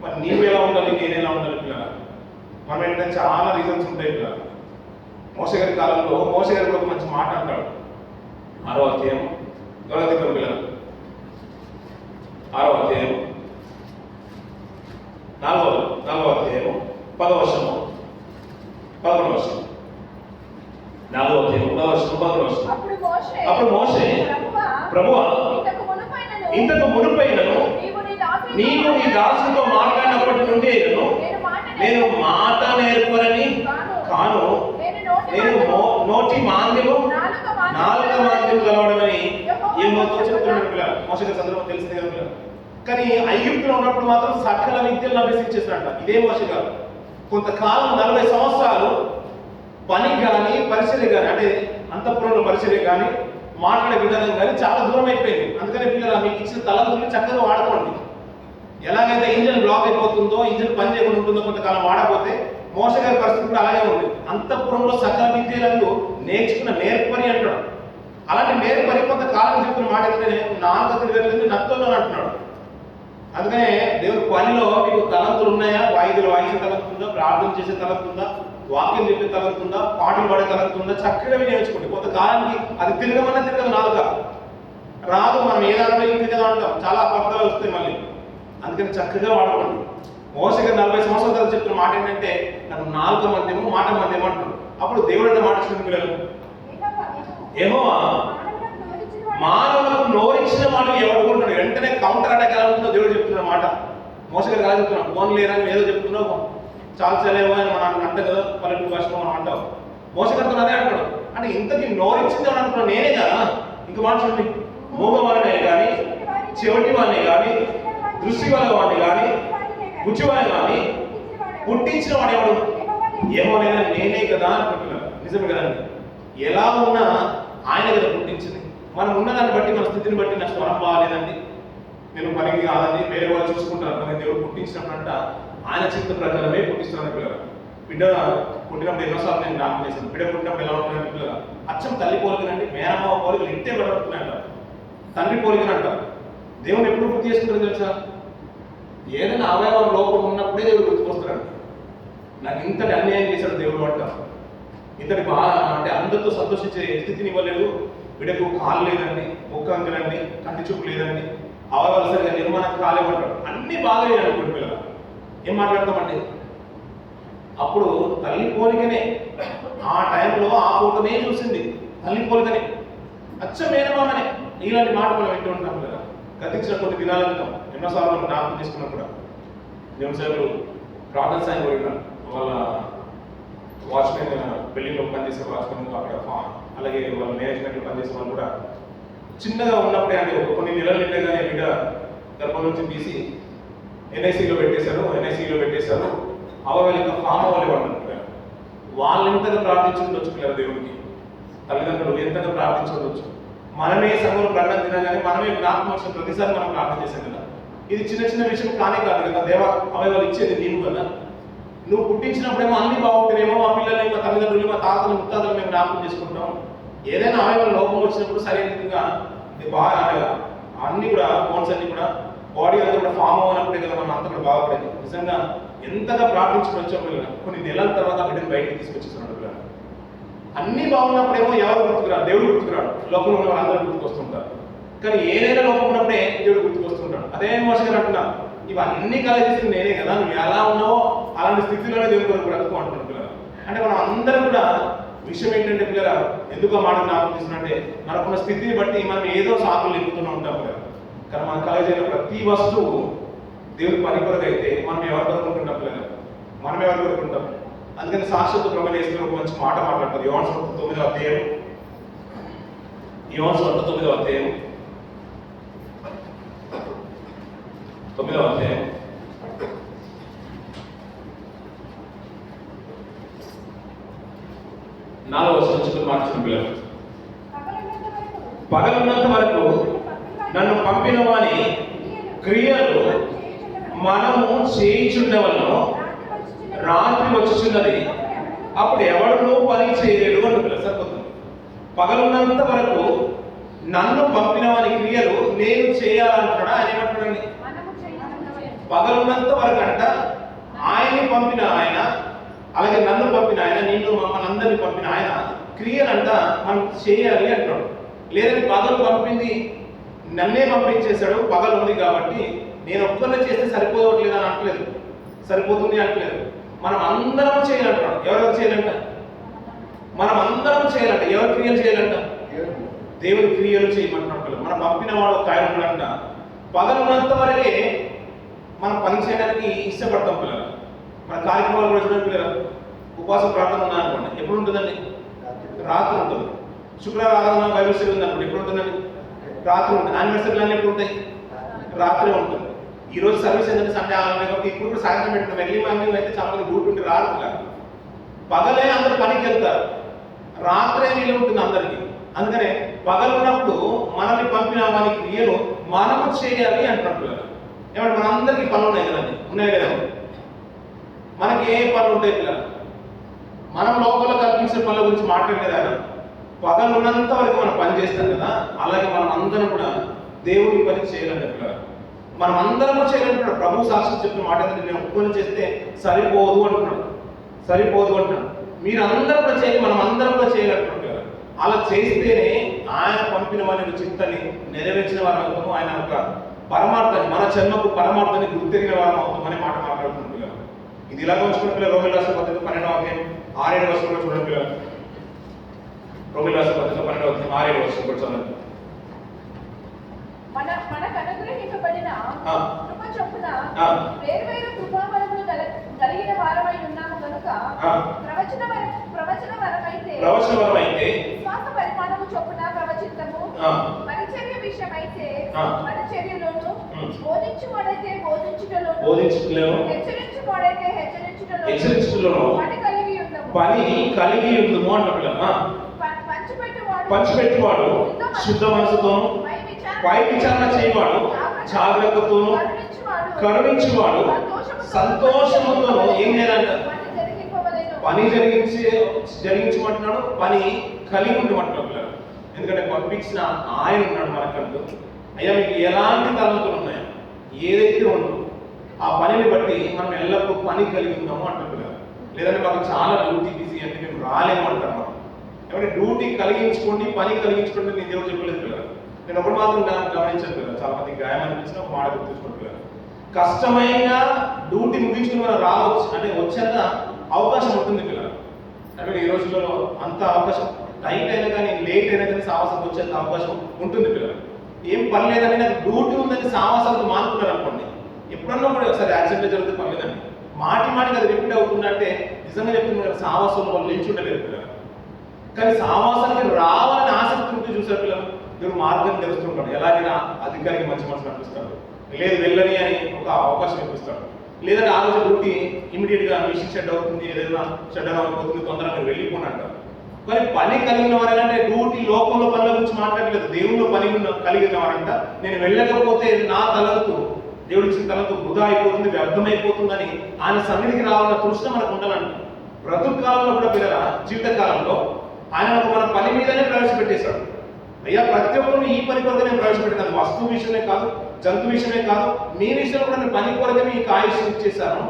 మరి నీవు ఎలా ఉండాలి, నేను ఎలా ఉండాలి పిల్లలు? మనం ఏంటంటే చాలా రీజన్స్ ఉంటాయి పిల్లలు. మోసే గారి కాలంలో మోసే గారి కూడా ఒక మంచి మాట అంటాడు. 6వ అధ్యాయం పిల్లలు 6వ అధ్యాయం 4వ అధ్యాయం 10వ వచనం 11వ వచనం 4వ అధ్యాయం 10వ వచనం 11వ వచనం. అప్పుడు మోషే ప్రభువా ఇంతకు మునుపైనను నీవు నీ దాసునితో మాట్లాడినప్పటి నుండి నేను మాట నేర్పరని కాను, నేను నోటి మాంద్యము నాలుక మాంద్యం కలవడమని ఏమవుతో చెప్తున్నాడు పిల్లలు. మోసే గారి సందర్భం తెలిసిందే కదా పిల్లలు. కానీ ఐగుప్తులో ఉన్నప్పుడు మాత్రం సకల విద్యలను అభ్యసించేసినట్ట. ఇదే మోసే గారు కొంతకాలం 40 సంవత్సరాలు పని కానీ పరిచర్య కానీ అంటే అంతఃపురంలో పరిచర్య కానీ మాట్లాడే విధానం కానీ చాలా దూరం అయిపోయింది. అందుకని పిల్లలు మీకు ఇచ్చిన తలంతుల్ని చక్కగా వాడుకోండి. ఎలాగైతే ఇంజిన్ బ్లాక్ అయిపోతుందో, ఇంజిన్ పని చేయకుండా ఉంటుందో కొంతకాలం వాడకపోతే మోసే గారి పరిస్థితి కూడా అలాగే ఉంది. అంతఃపురంలో సకల విద్యలను నేర్చుకున్న నేర్పరి అంటాడు. అలాంటి నేర్పరి కొంతకాలం చెప్తున్న మాట ఏంటంటే 4 తిరగలేదు నత్తుల్లో అంటున్నాడు. అందుకనే దేవుని పనిలో మీకు తలంతులు ఉన్నాయా? వాయిద్యులు వాయించే తలంతు ఉందా? ప్రార్థన చేసే తలంతు ఉందా? వాక్యం చెప్పే తలంతు ఉందా? పాటలు పాడే తలంతు ఉందా? చక్కగా నేర్చుకోండి. కొంతకాలానికి అది తిరగమన్నా తిరగదు, నాలుక రాదు. మనం ఏదాంట్లో ఇంటి కదా అంటాం, చాలా అబద్ధాలు వస్తాయి మళ్ళీ. అందుకని చక్కగా వాడుకోండి. మోసే గారు 40 సంవత్సరాల తర్వాత చెప్తున్న మాట ఏంటంటే నాకు నాలుక మందేమో మాట మందేమో అంటాడు. అప్పుడు దేవుడు అంటే మాట ఇచ్చిన పిల్లలు యెహోవా మానవులకు నోరిచ్చిన మాట ఎవడుకుంటాడు. వెంటనే కౌంటర్ అటాక్ ఎలా ఉంటుందో దేవుడు చెప్తున్న మాట. మోసే గారు ఎలా చెప్తున్నావు? ఫోన్ లేరని ఏదో చెప్తున్నావు, చాలా చలేవో అని మనం అంట కదా, పల్లెటూరు భాషలో మనం అంటాం. మోసే గారితో అదే అంటాడు. అంటే ఇంతకీ నోరిచ్చింది అని అనుకున్నావు నేనే కదా. ఇంక మాట చూడండి, మూగవాడినే కానీ చెవిటి వాడిని కానీ దృష్టి వాళ్ళ వాడిని కానీ గుచ్చివాడిని కానీ పుట్టించిన వాడు ఎవడు? ఏమో లేదా నేనే కదా అనుకుంటున్నాను. నిజమే కదండి. ఎలా ఉన్నా ఆయన కదా పుట్టించింది. మనం ఉన్నదాన్ని బట్టి మన స్థితిని బట్టి నా స్వరం బాగాలేదండి, నేను పనికి కాదండి, వేరే వాళ్ళు చూసుకుంటారు కానీ దేవుడు పుట్టించినప్పుడంట ఆయన చిత్త ప్రకారమే పుట్టిస్తున్నాను పిల్లలు. బిడ్డ పుట్టినప్పుడు ఎన్నోసార్లు నేను జ్ఞాపకం చేశాను. బిడ్డ పుట్టినప్పుడు ఎలా ఉంటుందండి పిల్లలు, అచ్చం తల్లి పోలికనండి, మేనమ్మ పోలికలు ఇంతే పడుతున్నాయంట, తండ్రి పోలికనంట. దేవుని ఎప్పుడు గుర్తు చేసుకుంటారు తెలుసా? ఏదైనా అవయవం లోపం ఉన్నప్పుడే దేవుడు గుర్తుకొస్తున్నాడు. నాకు ఇంతటి అన్యాయం చేశాడు దేవుడు అంట, ఇంతటి బాగా అంటే అందరితో సంతోషించే స్థితిని ఇవ్వలేదు. బిడ్డకు కాలు లేదండి, ఒక్క అంకలండి, కంటి చూపు లేదండి, అవయవాలు సరిగా నిర్మాణం కాలేమంటాడు. అన్ని బాగా అనుకోండి పిల్లలు, ఏం మాట్లాడతామండి? అప్పుడు తల్లి పోలికనే, ఆ టైంలో ఆ ఫోటోనే చూసింది, తల్లి పోలికనే, అచ్చమేనమామనే. ఇలాంటి మాట మనం వింటూ ఉంటాం కదా. గతించిన కొన్ని దినాల క్రితం ఎన్నోసార్లు మనం జ్ఞాపకం తీసుకున్నప్పుడు దేవుని సేవలు ప్రార్థన సాయం కోరినారు. వాళ్ళ వాచ్మెన్ బిల్డింగ్లో పనిచేసే వాచ్మెన్ అక్కడ, అలాగే వాళ్ళ మేనేజ్మెంట్లో పనిచేసే వాళ్ళు కూడా చిన్నగా ఉన్నప్పుడే అంటే కొన్ని నెలలు నిండగానే బిడ్డ గర్భం నుంచి తీసి ఎన్ఐసీలో పెట్టేశారు. అవగాలి ఇంకా ఫామ్ అవ్వాలి వాళ్ళు ఎంతగా ప్రార్థించుండొచ్చు పిల్లలు దేవుడికి, తల్లిదండ్రులు ఎంతగా ప్రార్థించుండొచ్చు. మనమే సంఘంలో ప్రార్థన తినగానే మనమే జ్ఞాపకం వచ్చిన ప్రతిసారి మనం ప్రార్థన చేశాం కదా. ఇది చిన్న చిన్న విషయం కానే కాదు కదా, దేవ అవయవాలు ఇచ్చేది నీవు కదా. నువ్వు పుట్టించినప్పుడేమో అన్ని బాగుంటేనేమో మా పిల్లలు, మా తల్లిదండ్రులు, మా తాతలు, ముత్తాతలు మేము జ్ఞాపకం చేసుకుంటాం. ఏదైనా అవయవాల లోపం వచ్చినప్పుడు సరైనదిగా బాగా అన్ని కూడా బోన్స్ అన్ని కూడా బాడీ అంతా కూడా ఫామ్ అవ్వనప్పుడే కదా మనం అంతా కూడా బాగుపడేది. నిజంగా ఎంతగా ప్రార్థించుకుని వచ్చాం పిల్లలు. కొన్ని నెలల తర్వాత బిడ్డను బయటకు తీసుకొచ్చేస్తున్నాడు పిల్లలు. అన్ని బాగున్నప్పుడేమో ఎవరు గుర్తుకురాడు, దేవుడు గుర్తుకురాడు. లోకంలో ఉన్న వాళ్ళందరూ గుర్తుకొస్తుంటారు. కానీ ఏదైనా లోపం ఉన్నప్పుడే దేవుడు గుర్తుకొస్తుంటాడు. అదే మోసగా అంటున్నా, ఇవన్నీ కలిగిస్తుంది నేనే కదా, నువ్వు ఎలా ఉన్నావో అలాంటి స్థితిలోనే దేవుడు కొరకు బ్రతుకు అంటున్నాడు పిల్లలు. అంటే మనం అందరం కూడా విషయం ఏంటంటే పిల్లల, ఎందుకు మాట జ్ఞాపకం తీసుకున్నట్టే మనకున్న స్థితిని బట్టి మనం ఏదో సాకులు నింపుతూనే ఉంటాం కదా. కానీ మనం కలిగిన ప్రతి వస్తువు దేవుడి పని కొరకు అయితే మనం ఎవరి కొరకు ఉంటున్నాం పిల్లలు, మనం ఎవరి కొరకు ఉంటాం. అందుకని శాశ్వత ప్రభునేశ్వరుడు ఒక మంచి మాట మాట్లాడతారు. యోహాను సువార్త 9వ అధ్యాయం, యోహాను సువార్త 9వ అధ్యాయం 4వ వచనం మార్చిన పిల్లలు, పగలున్నంత వరకు నన్ను పంపిన వాని క్రియలు మనము చేయించుండవలను, రాత్రి వచ్చుచున్నది అప్పుడు ఎవడునూ పని చేయలేడు అంటున్నారు. సరిపోతుంది. పగలున్నంత వరకు నన్ను పంపిన వాని క్రియలు నేను చేయాలంటున్నాడా? ఆయన ఏమంటున్నాడండి? పగలున్నంత వరకు అంట ఆయన్ని పంపిన ఆయన, అలాగే నన్ను పంపిన ఆయన, నిన్ను మమ్మల్ని అందరినీ పంపిన ఆయన క్రియలంట మనం చేయాలి అంటున్నాడు. లేదంటే పగలు పంపింది నన్నే పంపించేశాడు, పగలు ఉంది కాబట్టి నేను ఒక్కరిని చేస్తే సరిపోవట్లేదు అని అంటలేదు, సరిపోతుంది అంటలేదు. మనం అందరం చేయాలంటాడు. ఎవరెవరు చేయాలంట? మనం అందరం చేయాలంట. ఎవరి క్రియలు చేయాలంట? దేవుని క్రియలు చేయమంటున్నాడు. మనం పంపిన వాడు ఒక ఆయన ఉన్నాడంట. పగలున్నంత వరకే మనం పని చేయడానికి ఇష్టపడతాం పిల్లలు. మన కార్యక్రమాలు కూడా చూడండి పిల్లలు, ఉపవాస ప్రార్థన ఉన్నాయనుకోండి, ఎప్పుడు ఉంటుందండి? రాత్రి ఉంటుంది. శుక్రవారం ఆరాధన బైబిల్ స్టడీ ఉంది అనుకోండి, ఎప్పుడు ఉంటుందండి? రాత్రి ఉంటుంది. యానివర్సరీలు ఎప్పుడు ఉంటాయి? రాత్రి ఉంటుంది. ఈ రోజు సర్వీస్ ఏంటంటే సండే ఆరాధన కాబట్టి ఇప్పుడు కూడా సాయంత్రం పెట్టిన వెళ్ళి మంది అయితే చాలా మంది డ్యూటీ ఉంటే రాదు పిల్లలు. పగలే అందరూ పనికి వెళ్తారు, రాత్రే వీలు ఉంటుంది అందరికీ. అందుకనే పగలున్నప్పుడు మనల్ని పంపిన వాని క్రియలు మనము చేయాలి అంటున్నారు పిల్లలు. ఏమంటే మనందరికీ పనులు ఉన్నాయి కదండి, ఉన్నాయి కదా. మనకి ఏ పనులు ఉంటాయి పిల్లలు? మనం లోపల కల్పించిన పనుల గురించి మాట్లాడలేదు ఆయన. పగలు ఉన్నంత వరకు మనం పని చేస్తాం కదా, అలాగే మనం అందరం కూడా దేవుని పని చేయాలంటే పిల్లలు, మనం అందరం చేయాలంటున్నాడు. ప్రభు సాక్షి చెప్పిన మాట ఏంటంటే, నేను ఒక్కని చేస్తే సరిపోదు అంటున్నాడు, సరిపోదు అంటున్నాడు. మీరు అందరూ కూడా చేయాలి, మనం అందరం కూడా చేయాలంటున్నాడు కదా. అలా చేస్తేనే ఆయన పంపిన వారి చింతని నెరవేర్చిన వారు అవుతాము. ఆయన ఒక పరమార్థాన్ని, మన జన్మకు పరమార్థాన్ని గుర్తెరిగిన వారు అవుతామని మాట మాట్లాడుతున్నాం పిల్లలు. ఇది ఇలాగ ఉంచుకున్న పిల్లలు రోమిల రాసిన పత్రిక 12వ అధ్యాయం 6-7 వచనంలో చూడండి పిల్లలు. రోమిల రాసిన పత్రిక 12వ అధ్యాయం 6-7 వచనం కూడా చదవండి. మనకు అనుగ్రహించబడిన కృప చొప్పున వేర్వేరు కృపావరములు కలిగిన వారమై ఉన్నాము కనుక ప్రవచన వరమైతే విశ్వాస పరిమాణము చొప్పున ప్రవచించము, పరిచర్య విషయమైతే పరిచర్యలోను, బోధించువాడైతే బోధించుటలోను, హెచ్చరించువాడైతే హెచ్చరించుటలోను పని కలిగి ఉందము అంటున్నాడు. పంచిపెట్టువాడు శుద్ధ మనసుతోను పై విచారణ చేయవాడు జాగ్రత్తతోను కరుణించువాడు సంతోషముతోను ఏం చేయాలంట పని జరిగించమంటున్నాడు, పని కలిగి ఉండమంటున్నాడు పిల్లలు. ఎందుకంటే పంపించిన ఆయన ఉన్నాడు మనకంటూ. అయ్యా మీకు ఎలాంటి తలంతులు ఉన్నాయో ఏదైతే ఉందో ఆ పనిని బట్టి మనం ఎల్లప్పుడూ పని కలిగి ఉన్నాము అంటున్నారు. లేదంటే మాకు చాలా డ్యూటీ బిజీ అంటే మేము రాలేము అంటారు. మనం ఏమంటే డ్యూటీ కలిగించుకోండి, పని కలిగించుకోండి నేను దేవుడు చెప్పలేదు పిల్లలు. నేను ఒకటి మాత్రం గమనించాను పిల్లలు, చాలా మంది గాయం అనిపించిన ఒక మాట గుర్తుంచుకోండి పిల్లలు. కష్టమైన డ్యూటీ ముగించుకుని మనం రావచ్చు అంటే వచ్చాక అవకాశం ఉంటుంది పిల్లలు. అంటే ఈ రోజుల్లో అంత అవకాశం టైట్ అయినా కానీ లేట్ అయినా కానీ సావాసంతో వచ్చేంత అవకాశం ఉంటుంది పిల్లలు. ఏం పని లేదని నాకు డ్యూటీ ఉందని సావాసాలతో మానుకున్నారు అనుకోండి, ఎప్పుడన్నా కూడా ఒకసారి యాక్సిడెంట్ జరిగితే పర్లేదండి. మాటికి అది రిపీట్ అవుతుందంటే నిజంగా చెప్తున్నారు సావాసం వాళ్ళు నిలిచి ఉండలేరు పిల్లలు. కానీ సావాసానికి రావాలని ఆసక్తి ఉంటే చూసారు పిల్లలు, దేవుడు మార్గం తెలుస్తుంటాడు. ఎలాగైనా అధికారికి మంచి మనసు నడిపిస్తాడు, లేదు వెళ్ళని అని ఒక అవకాశం ఇప్పిస్తాడు. లేదంటే ఆ రోజు డ్యూటీ ఇమీడియట్ గా మిషన్ షెడ్ అవుతుంది, ఏదైనా షెడ్ డౌన్ అయిపోతుంది, తొందరగా మీరు వెళ్ళిపోండి అంటారు. కానీ పని కలిగిన వారంటే డ్యూటీ లోకంలో పనుల గురించి మాట్లాడలేదు, దేవుళ్ళు పని కలిగిన వారంట నేను వెళ్ళకపోతే నా తలంతు దేవుడి ఇచ్చిన తలంతు వృధా అయిపోతుంది, వ్యర్థమైపోతుందని ఆయన సన్నిధికి రావాలన్న తృష్ణ మనకు ఉండాలంట. బ్రతుకు కాలంలో కూడా పిల్లల జీవిత కాలంలో ఆయన మన పని మీదనే ప్రవేశపెట్టేశాడు. అయ్యా ప్రతి ఒక్కరు ఈ పని కొరకే నేను ప్రవేశపెట్టాను, వస్తువు విషయమే కాదు, జంతు విషయమే కాదు, మీ విషయంలో కూడా నేను పని కొరకే మీకు ఆయుష్ ఇచ్చేసాను.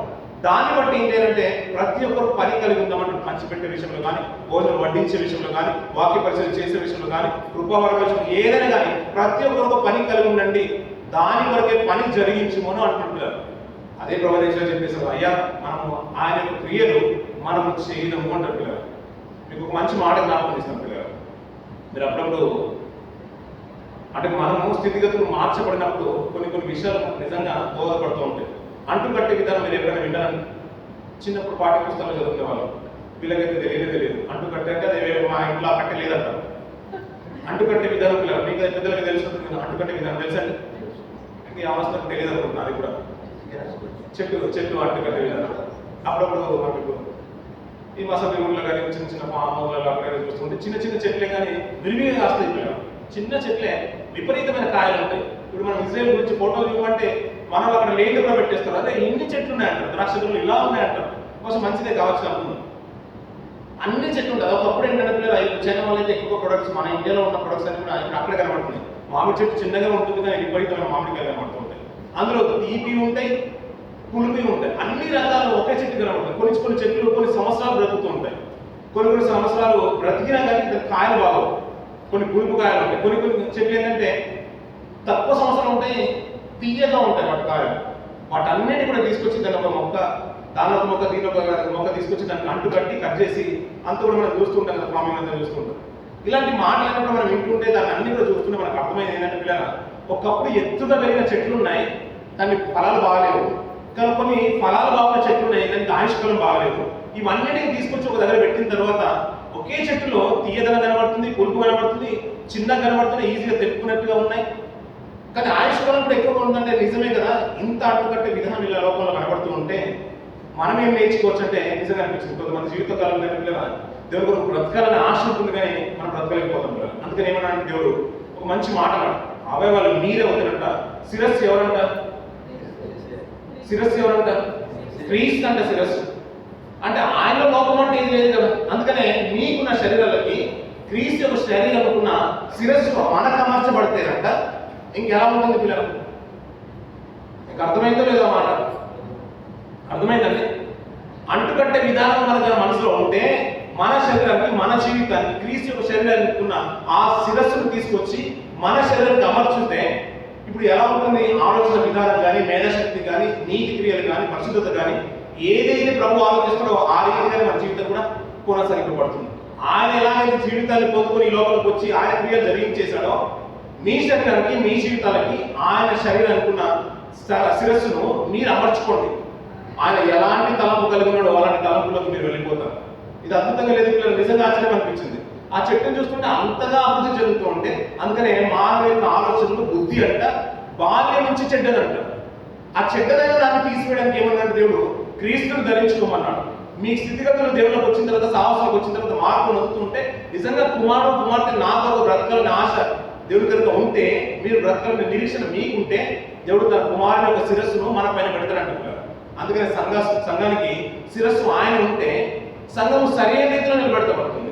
దాన్ని బట్టి ఏంటంటే ప్రతి ఒక్కరు పని కలిగి ఉందామంటే పంచిపెట్టే విషయంలో కానీ, భోజనం వడ్డించే విషయంలో కానీ, వాక్య పరిచయం చేసే విషయంలో కానీ, కృపావర విషయంలో ఏదైనా కానీ ప్రతి ఒక్కరు పని కలిగి ఉండండి, దాని కొరకే పని జరిగించుమని అంటుంటారు. అదే ప్రవదేశంలో చెప్పేసారు, అయ్యా మనము ఆయన యొక్క క్రియలు మనము చేయడము అంటారు పిల్లలు. మీకు ఒక మంచి మాట జ్ఞాపకం ఇస్తాను పిల్లలు. మీరు అప్పుడప్పుడు అంటే మనము స్థితిగతులు మార్చబడినప్పుడు కొన్ని విషయాలు నిజంగా బోధపడుతూ ఉంటాయి. అంటుకట్టే విధానం మీరు ఎప్పుడైనా విన్నారని చిన్నప్పుడు పాఠ్య పుస్తకాలు చదువుకునే వాళ్ళు, వీళ్ళకైతే తెలియదు. అంటుకట్టే అంటే అదే మా ఇంట్లో కట్టే లేదంటారు. అంటుకట్టే విధానం పిల్లలు మీకు పెద్దలకి తెలుసు, అంటుకట్టే విధానం తెలుసండి. ఈ అవస్థకు తెలియదు అనుకుంటున్నా. అది కూడా చెట్టు అంటుకట్టే విధానం అప్పుడప్పుడు మనకు ఈ వసతి ఊళ్ళో కానీ చిన్న ఫామ్ హౌస్లలో అక్కడ చూస్తుంటే చిన్న చెట్లే కానీ విరివిగా కాస్తాయి పిల్లలు. చిన్న చెట్లే విపరీతమైన కాయలు ఉంటాయి. ఇప్పుడు మనం ఇజ్రాయెల్ గురించి ఫోటోలు ఇవ్వమంటే మనం అక్కడ లేట్ కూడా పెట్టేస్తారు. అదే ఇన్ని చెట్లు ఉన్నాయంటారు, ద్రాక్ష చెట్లు ఇలా ఉన్నాయంటారు, కొంచెం మంచిదే కావచ్చు అనుకున్నాం. అన్ని చెట్లు ఉంటాయి. ఒకప్పుడు ఏంటంటే పిల్లలు చైనా వాళ్ళు అయితే ఎక్కువ ప్రొడక్ట్స్, మన ఇండియాలో ఉన్న ప్రొడక్ట్స్ అన్ని కూడా ఇప్పుడు అక్కడే కనబడుతున్నాయి. మామిడి చెట్టు చిన్నగా ఉంటుంది కానీ విపరీతమైన మామిడికాయలు కనబడుతూ ఉంటాయి. అందులో తీపి ఉంటాయి, పులిపి ఉంటాయి, అన్ని రకాలు ఒకే చెట్టు కనబడతాయి. కొన్ని చెట్లు కొన్ని సంవత్సరాలు బ్రతుకుతూ ఉంటాయి, కొన్ని సంవత్సరాలు బ్రతికినా కానీ కాయలు బాగవు. కొన్ని పులుపు కాయలు ఉంటాయి. కొన్ని చెట్లు ఏంటంటే తక్కువ సంవత్సరాలు ఉంటాయి, తీయగా ఉంటాయి వాటి కాయలు. వాటన్నిటి కూడా తీసుకొచ్చి దాని ఒక మొక్క, దాని ఒక మొక్క, దీని ఒక మొక్క తీసుకొచ్చి దానికి అంటు కట్టి కట్ చేసి అంత కూడా మనం చూస్తుంటాం కదా, ఫార్మింగ్ అంతా చూస్తుంటాం. ఇలాంటి మాటలన్నీ కూడా మనం వింటుంటే దాన్ని అన్ని కూడా చూస్తుంటే మనకు అర్థమైంది ఏంటంటే పిల్లల, ఒకప్పుడు ఎత్తుగా పెరిగిన చెట్లు ఉన్నాయి, దానికి ఫలాలు బాగలేవు. కానీ కొన్ని ఫలాలు బాగున్న చెట్లు ఉన్నాయి, దానికి ఆయుష్కాలం బాగలేదు. ఇవన్నిటిని తీసుకొచ్చి ఒక దగ్గర పెట్టిన తర్వాత ఒకే చెట్టులో తీయదనం కనబడుతుంది, పులుపు కనబడుతుంది, చిన్నగా కనబడుతుంది, ఈజీగా తెప్పుకున్నట్టుగా ఉన్నాయి. కానీ ఆయుష్కాలం కూడా ఎక్కువగా ఉందంటే నిజమే కదా. ఇంత అడ్డుకట్టే విధానం ఇలా లోకంలో కనబడుతూ ఉంటే మనం ఏం నేర్చుకోవచ్చు అంటే నిజంగా అనిపించింది. కొంతమంది జీవితకాలం పిల్లలు దేవుడు కొరకు బ్రతకాలని ఆశ ఉంటుంది కానీ మనం బ్రతకలేకపోతాం కదా. అందుకని ఏమన్నా అంటే దేవుడు ఒక మంచి మాట అన్నాడు, అవయవాలు మీరే అవుతారంట, శిరస్సు ఎవరంట? శిరస్సు ఎవరంట? క్రీస్తు అంట శిరస్సు. అంటే ఆయనలో లోపం అంటే ఏది లేదు కదా. అందుకనే మీకున్న శరీరాలకి క్రీస్తు యొక్క శరీరం ఉన్న శిరస్సు మనకు అమర్చబడితేనంట ఇంకెలా ఉంటుంది పిల్లలు? మీకు అర్థమైందో లేదో మాట? అర్థమైందండి? అంటుకట్టే విధానం మనకు మనసులో ఉంటే మన శరీరానికి, మన జీవితానికి క్రీస్తు యొక్క శరీరానికి ఉన్న ఆ శిరస్సును తీసుకొచ్చి మన శరీరానికి అమర్చుతే ఇప్పుడు ఎలా ఉంటుంది? ఆలోచన విధానం కానీ, మేధాశక్తి కానీ, నీతి క్రియలు కానీ, పరిశుద్ధత కానీ, ఏదైతే ప్రభు ఆలోచిస్తాడో ఆ రీతిగానే మన జీవితం కూడా కొనసాగింపబడుతుంది. ఆయన ఎలాగైతే జీవితాన్ని పొందుకొని ఈ లోపలికి వచ్చి ఆయన క్రియలు జరిగించేశాడో మీ శరీరానికి, మీ జీవితాలకి ఆయన శరీరానికి ఉన్న శిరస్సును మీరు అమర్చుకోండి. ఆయన ఎలాంటి తలంపు కలిగి ఉన్నాడో అలాంటి తలంపులకు మీరు వెళ్ళిపోతారు. ఇది అద్భుతంగా లేదు పిల్లలు, నిజంగా ఆశ్చర్యం అనిపించింది. ఆ చెట్టును చూస్తుంటే అంతగా అభివృద్ధి చెందుతూ ఉంటే, అందుకనే మానవ యొక్క ఆలోచనలు, బుద్ధి అంట బాల్యం నుంచి చెడ్డదంట. ఆ చెడ్డదైన దాన్ని తీసివేయడానికి ఏమన్నాడు దేవుడు? క్రీస్తుని ధరించుకోమన్నాడు. మీ స్థితిగతులు దేవుళ్ళకి వచ్చిన తర్వాత, సాహసాలకు వచ్చిన తర్వాత మార్పు నొందుతుంటే నిజంగా కుమారుడు కుమార్తె నా కొరకు బ్రతకాలని ఆశ దేవుడి కనుక ఉంటే, మీరు బ్రతకాలని నిరీక్షణ మీకుంటే, దేవుడు తన కుమారుని యొక్క శిరస్సును మన పైన పెడతాడంటున్నారు. అందుకని సంఘానికి శిరస్సు ఆయన ఉంటే సంఘము సరైన రీతిలో నిలబెడతాబడుతుంది.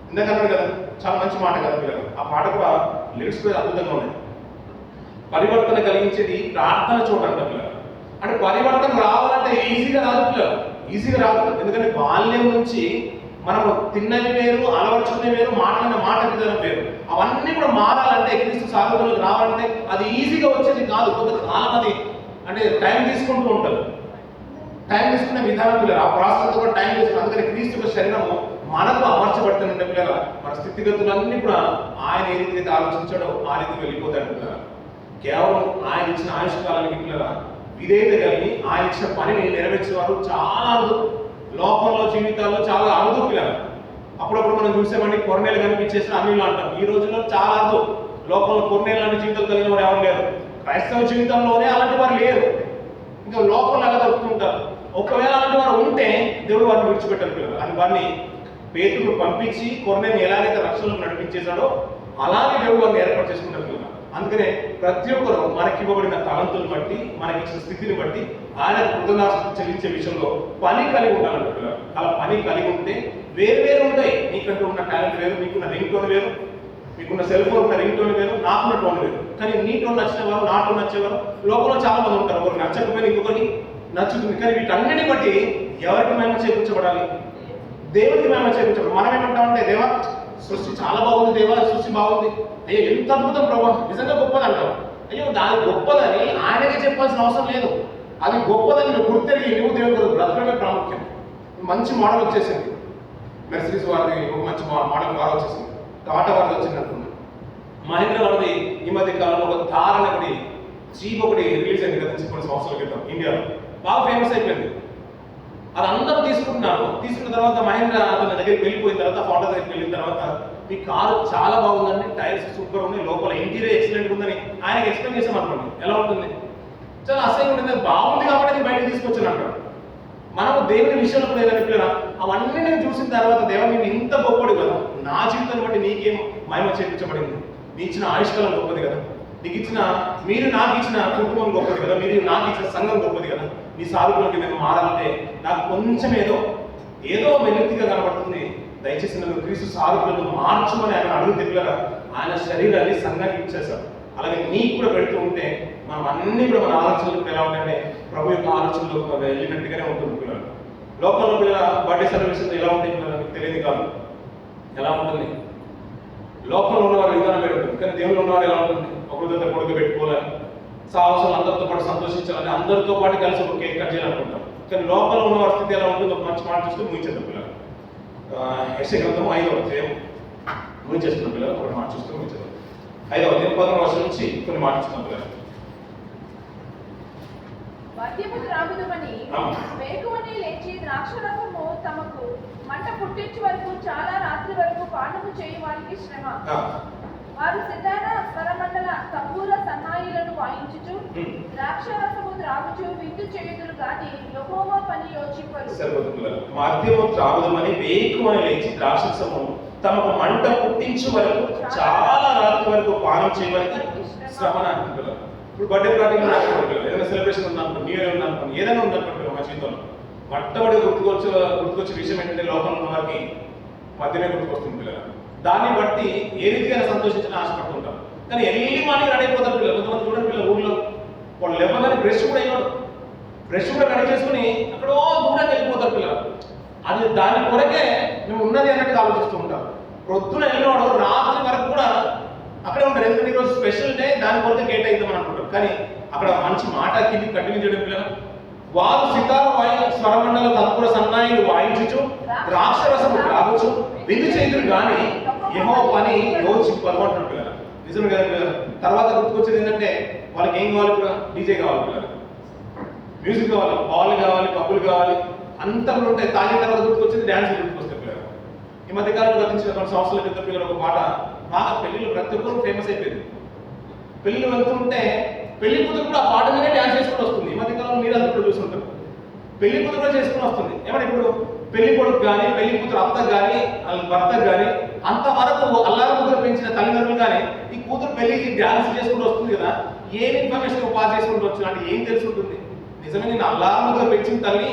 ఇందాకన్నాడు కదా, చాలా మంచి మాట కదా పిల్లలు. ఆ పాట కూడా లిరిక్స్ కూడా అద్భుతంగా ఉన్నాయి. పరివర్తన కలిగించేది ప్రార్థన చూడండి పిల్లలు. అంటే పరివర్తన రావాలంటే ఈజీగా రాదు పిల్లలు, ఈజీగా రాదు. ఎందుకంటే బాల్యం నుంచి మనము తిన్నవి వేరు, అలవర్చుకునే వేరు, మాట్లాడిన మాట విధానం వేరు. అవన్నీ కూడా మారాలంటే, క్రీస్తు సాగులోకి రావాలంటే అది ఈజీగా వచ్చేది కాదు. కొంతకాలం అది అంటే టైం తీసుకుంటూ ఉంటారు. టైం తీసుకునే విధానం పిల్లలు, ఆ ప్రాసెస్ కూడా టైం తీసుకుని. అందుకని క్రీస్తు శరీరము మనకు అమర్చబడుతుంటే పిల్లల మన స్థితిగతులన్నీ కూడా ఆయన ఏ రీతి ఆలోచించాడో ఆ రీతి వెళ్ళిపోతాడు పిల్లల. కేవలం ఆయన ఇచ్చిన ఆయుష్కాలానికి పిల్లల విధేయత కలిగి ఆయన ఇచ్చిన పనిని నెరవేర్చేవారు చాలా అరుదు. లోకంలో జీవితాల్లో చాలా అరుదు పిల్లల. అప్పుడప్పుడు మనం చూసామండి, కొరనేలు కనిపించేసిన అన్నిళ్ళు అంటాం. ఈ రోజుల్లో చాలా అరుదు. లోకంలో కొరనేలు లాంటి జీవితాలు కలిగిన వారు ఎవరు లేరు. క్రైస్తవ జీవితంలోనే అలాంటి వారు లేరు. ఇంకా లోకంలో ఎలా దొరుకుతుంటారు. ఒకవేళ అలాంటి వారు ఉంటే దేవుడు వారిని విడిచిపెట్టారు పిల్లలు. అని వారిని పేతురు పంపించి కొరనేని ఎలాగైతే రక్షణలో నడిపించేశాడో అలాగే దేవుడు వారిని ఏర్పాటు చేసుకుంటారు పిల్లలు. అందుకనే ప్రతి ఒక్కరు మనకి ఇవ్వబడిన తలంతులను బట్టి, మనకి ఇచ్చిన స్థితిని బట్టి ఆయన కృతజ్ఞతాస్తుతులు చెల్లించే విషయంలో పని కలిగి ఉండాలంట పిల్లలు. అలా పని కలిగి ఉంటే వేరు ఉంటాయి. నీకంటూ ఉన్న టాలెంట్ వేరు, మీకున్న రింగ్ టోన్ వేరు, మీకున్న సెల్ ఫోన్ ఉన్న రింగ్ టోన్ వేరు, నాకున్న టోన్ వేరు. కానీ నీ టోన్ నచ్చిన వారు, నా టోన్ నచ్చేవారు లోకంలో చాలా మంది ఉంటారు. ఒకరు నచ్చకపోయినా ఇంకొకరికి నచ్చుతుంది. కానీ వీటన్నిటిని బట్టి ఎవరికి మహిమ చేకూర్చబడాలి? దేవుడికి మహిమ చేకూర్చబడాలి. మనం ఏమంటామంటే, దేవా సృష్టి చాలా బాగుంది, దేవా సృష్టి బాగుంది, అయ్యో ఎంత అద్భుతం ప్రభా, నిజంగా గొప్పది అంటాం. అయ్యో దాని గొప్పదని ఆయనకే చెప్పాల్సిన అవసరం లేదు. అది గొప్పదని నువ్వు గుర్తెరిగి నువ్వు దేవుడి కొరకు బ్రతకడమే ప్రాముఖ్యం. మంచి మోడల్ వచ్చేసింది, మెర్సిడీస్ వారిది ఒక మంచి మోడల్ కార్ వచ్చేసింది, టాటా వారిది వచ్చింది అనుకున్నాను. మహేంద్ర వారిది ఈ మధ్య కాలంలో ఒక థార్ అనే ఒకటి జీప్ ఒకటి రిలీజ్ అయింది కదా, కొన్ని సంవత్సరాల క్రితం ఇండియాలో. బాగా ఫేమస్ అయిపోయింది. అది అందరూ తీసుకున్న తర్వాత మహేంద్ర అతని దగ్గరికి వెళ్ళిపోయిన తర్వాత, ఫోటో దగ్గరికి వెళ్ళిన తర్వాత, మీ కారు చాలా బాగుందండి, టైర్స్ సూపర్ ఉన్నాయి, లోపల ఇంటీరియర్ ఎక్సలెంట్ ఉందని ఆయనకి ఎక్స్ప్లెయిన్ చేసాం అనుకోండి. ఎలా ఉంటుంది? చాలా అసహ్యం ఉంటుంది. బాగుంది కాబట్టి నేను బయటకు తీసుకొచ్చాను అంటాడు. మనము దేవుని విషయంలో కూడా ఏదైనా పిల్లల అవన్నీ నేను చూసిన తర్వాత, దేవా నేను ఇంత గొప్పడు కదా, నా జీవితాన్ని బట్టి నీకేం మహిమ చేయించబడింది, నీ ఇచ్చిన ఆయుష్కాలం గొప్పది కదా, నీకు ఇచ్చిన మీరు నాకు ఇచ్చిన కుటుంబం గొప్పది కదా, మీరు నాకు ఇచ్చిన సంఘం గొప్పది కదా, నీ సాధువులకి నేను మారాలంటే నాకు కొంచెం ఏదో వెలుగుగా కనబడుతుంది, దయచేసి నన్ను క్రీస్తు సాధువులను మార్చమని ఆయన అడుగు పిల్లగా ఆయన శరీరాన్ని సంఘానికి ఇచ్చేశారు. అలాగే నీకు కూడా పెడుతూ ఉంటే మనం అన్ని కూడా మన ఆలోచనలు ఎలా ఉంటాయంటే ప్రభు యొక్క ఆలోచనలు వెళ్ళినట్టుగానే ఉంటుంది పిల్లలు. లోకంలో పిల్లల బర్త్డే సెలబ్రేషన్ ఎలా ఉంటాయి పిల్లలు మీకు తెలియదు కాదు. ఎలా ఉంటుంది? లోకంలో ఉన్నవారు విధానం వేరు ఉంటుంది, కానీ దేవుళ్ళు ఉన్నవారు ఎలా ఉంటుంది? ఒకరితో కొడుకు పెట్టుకోవాలని, సాహసాలు అందరితో పాటు సంతోషించాలని, అందరితో పాటు కలిసి ఒక కేక్ కట్ చేయాలనుకుంటాం. కానీ లోపల ఉన్న పరిస్థితి ఎలా ఉంటుంది? ఒక మంచి మాట చూస్తే ముగించేద్దాం పిల్లలు. యెషయా గ్రంథం 5వ అధ్యాయం ముగించేస్తున్న పిల్లలు ఒక మాట చూస్తే ముగించేద్దాం. 5వ అధ్యాయం 11వ వచనం నుంచి కొన్ని మాట చూస్తున్నాం పిల్లలు. మద్యము త్రాగుదుమని వేకువనే లేచి ద్రాక్షరసము తమకు మంట పుట్టించు వరకు చాలా రాత్రి వరకు పానము చేయు వారికి శ్రమ. వారు సితార, స్వరమండల, తంబూర, సన్నాయిలను వాయించుచు ద్రాక్షరసము త్రాగుచు విందు చేయుదురు గాని యెహోవా పని యోచింపరు. మద్యము త్రాగుదుమని వేకువనే లేచి ద్రాక్షరసము తమకు మంట పుట్టించు వరకు చాలా రాత్రి వరకు పానం చేయడానికి శ్రమ అంటున్నారు. ఇప్పుడు బర్త్డే పార్టీ ఏదైనా సెలబ్రేషన్ ఉందనుకో, న్యూ ఇయర్ ఉందనుకో, ఏదైనా ఉందనుకుంటారు మా జీవితంలో మొట్టమొదటి గుర్తుకొచ్చే విషయం ఏంటంటే లోకంలో ఉన్న వారికి మధ్యమే గుర్తుకొస్తుంది పిల్లలు. దాన్ని బట్టి ఏ రీతిగా సంతోషించిన ఆశపడుతుంటారు. కానీ ఎర్లీ మార్నింగ్ రెడీ అయిపోతారు పిల్లలు. కొంతమంది చూడండి పిల్లలు ఊళ్ళో వాళ్ళు లేవగానే బ్రష్ కూడా అయ్యాడు, బ్రష్ కూడా రెడీ చేసుకుని ఎక్కడో దూరంగా వెళ్ళిపోతారు పిల్లలు. అది దాని కొరకే మేము ఉన్నది అన్నట్టుగా ఆలోచిస్తూ ఉంటారు. ప్రొద్దున వెళ్ళినవాడు రాత్రి వరకు కూడా అక్కడే ఉంటారు. ఎందుకంటే ఈరోజు స్పెషల్ డే, దాని కొరకే కేటాయిద్దామని అనుకుంటారు. కానీ అక్కడ మంచి మాట కింది కంటిన్యూ చేయడం పిల్లలు. వారు సితార స్వరమండల, తంబూర, సన్నాయిలు వాయించుచు ద్రాక్షరసము త్రాగుచు విందు చేయుదురు గాని యెహోవా పని యోచింపరు అంటున్నారు పిల్లలు. నిజమే కదా పిల్లలు. తర్వాత గుర్తుకొచ్చేది ఏంటంటే వాళ్ళకి ఏం కావాలి? కూడా డీజే కావాలి పిల్లలు, మ్యూజిక్ కావాలి, బాల్ కావాలి, పబ్బులు కావాలి, అంతా కూడా ఉంటాయి. తాగిన తర్వాత గుర్తుకొచ్చేది డ్యాన్స్ గుర్తుకొస్తాయి పిల్లలు. ఈ మధ్యకాలంలో గతించిన 2 సంవత్సరాల క్రితం పిల్లలు ఒక పాట బాగా పెళ్లిలో ప్రతి ఒక్కరు ఫేమస్ అయిపోయింది. పెళ్లిళ్ళు వెళ్తుంటే పెళ్లి కూతురు కూడా ఆ పాట మీదే డ్యాన్స్ చేసుకుంటూ వస్తుంది. ఈ మధ్యకాలంలో మీరు అందరూ చూస్తుంటారు. పెళ్లి కూతురు కూడా చేసుకుని వస్తుంది. ఏమన్నా ఇప్పుడు పెళ్లి కొడుకు కానీ పెళ్లి కూతురు అత్తకు కానీ భర్తకు కానీ అంతవరకు అల్లార ముద్ర పెంచిన తల్లిదండ్రులు కానీ ఈ కూతురు పెళ్లికి డ్యాన్స్ చేసుకుంటూ వస్తుంది కదా, ఏం ఇన్ఫర్మేషన్ పాస్ చేసుకుంటూ వచ్చిన అంటే ఏం తెలిసి ఉంటుంది? నిజమే, నేను అల్లార ముద్ర పెంచిన తల్లి.